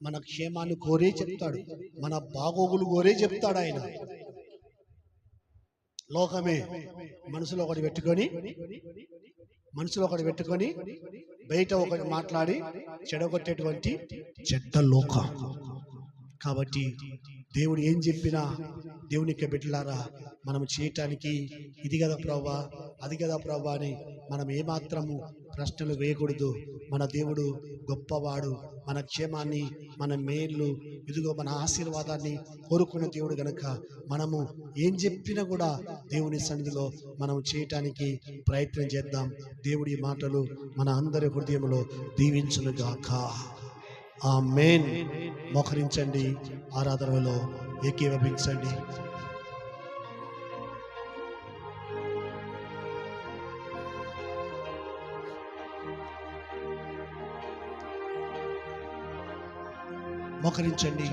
Speaker 1: మన క్షేమాన్ని కోరే చెప్తాడు, మన బాగోగులు కోరే చెప్తాడు. ఆయన లోకమే మనసులో ఒకటి పెట్టుకొని బయట ఒకటి మాట్లాడి చెడగొట్టేటువంటి చెడ్డ లోకం. కాబట్టి దేవుడు ఏం చెప్పినా దేవునికి బిడ్డలారా మనం చేయటానికి ఇది కదా ప్రభా, అది కదా ప్రభా అని మనం ఏమాత్రము ప్రశ్నలు వేయకూడదు. మన దేవుడు గొప్పవాడు, మన క్షేమాన్ని, మన మేలు, ఇదిగో మన ఆశీర్వాదాన్ని కోరుకున్న దేవుడు గనక మనము ఏం చెప్పినా కూడా దేవుని సన్నిధిలో మనం చేయటానికి ప్రయత్నం చేద్దాం. దేవుడి మాటలు మన అందరి హృదయంలో దీవించునుగాక. ఆమేన్. మోకరించండి, ఆరాధనలో ఏకీభవించండి. మోకరించండి,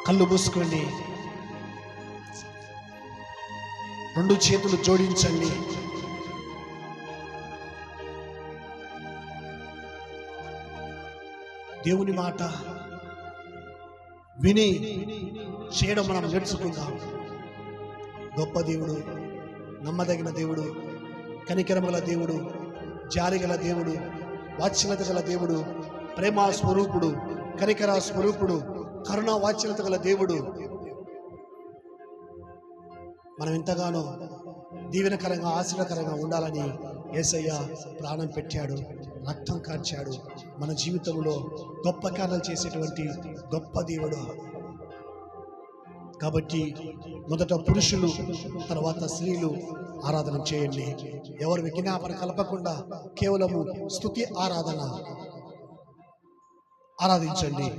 Speaker 1: కళ్ళు మూసుకోండి, రెండు చేతులు జోడించండి. దేవుని మాట విని చేయడం మనం నేర్చుకుందాం. గొప్ప దేవుడు, నమ్మదగిన దేవుడు, కనికరము గల దేవుడు, జాలి గల దేవుడు, వాత్సల్యత గల దేవుడు, ప్రేమ స్వరూపుడు, కనికర స్వరూపుడు, కరుణ వాత్సల్యత గల దేవుడు మనం ఎంతగానో దీవెనకరంగా ఆశీర్వకరంగా ఉండాలని యేసయ్య ప్రాణం పెట్టాడు, రక్తం కార్చాడు. మన జీవితంలో గొప్ప కార్యాలు చేసేటువంటి గొప్ప దేవుడు. కాబట్టి మొదట పురుషులు, తర్వాత స్త్రీలు ఆరాధన చేయండి. ఎవరు విజ్ఞాపన కలపకుండా కేవలము స్తుతి ఆరాధించండి.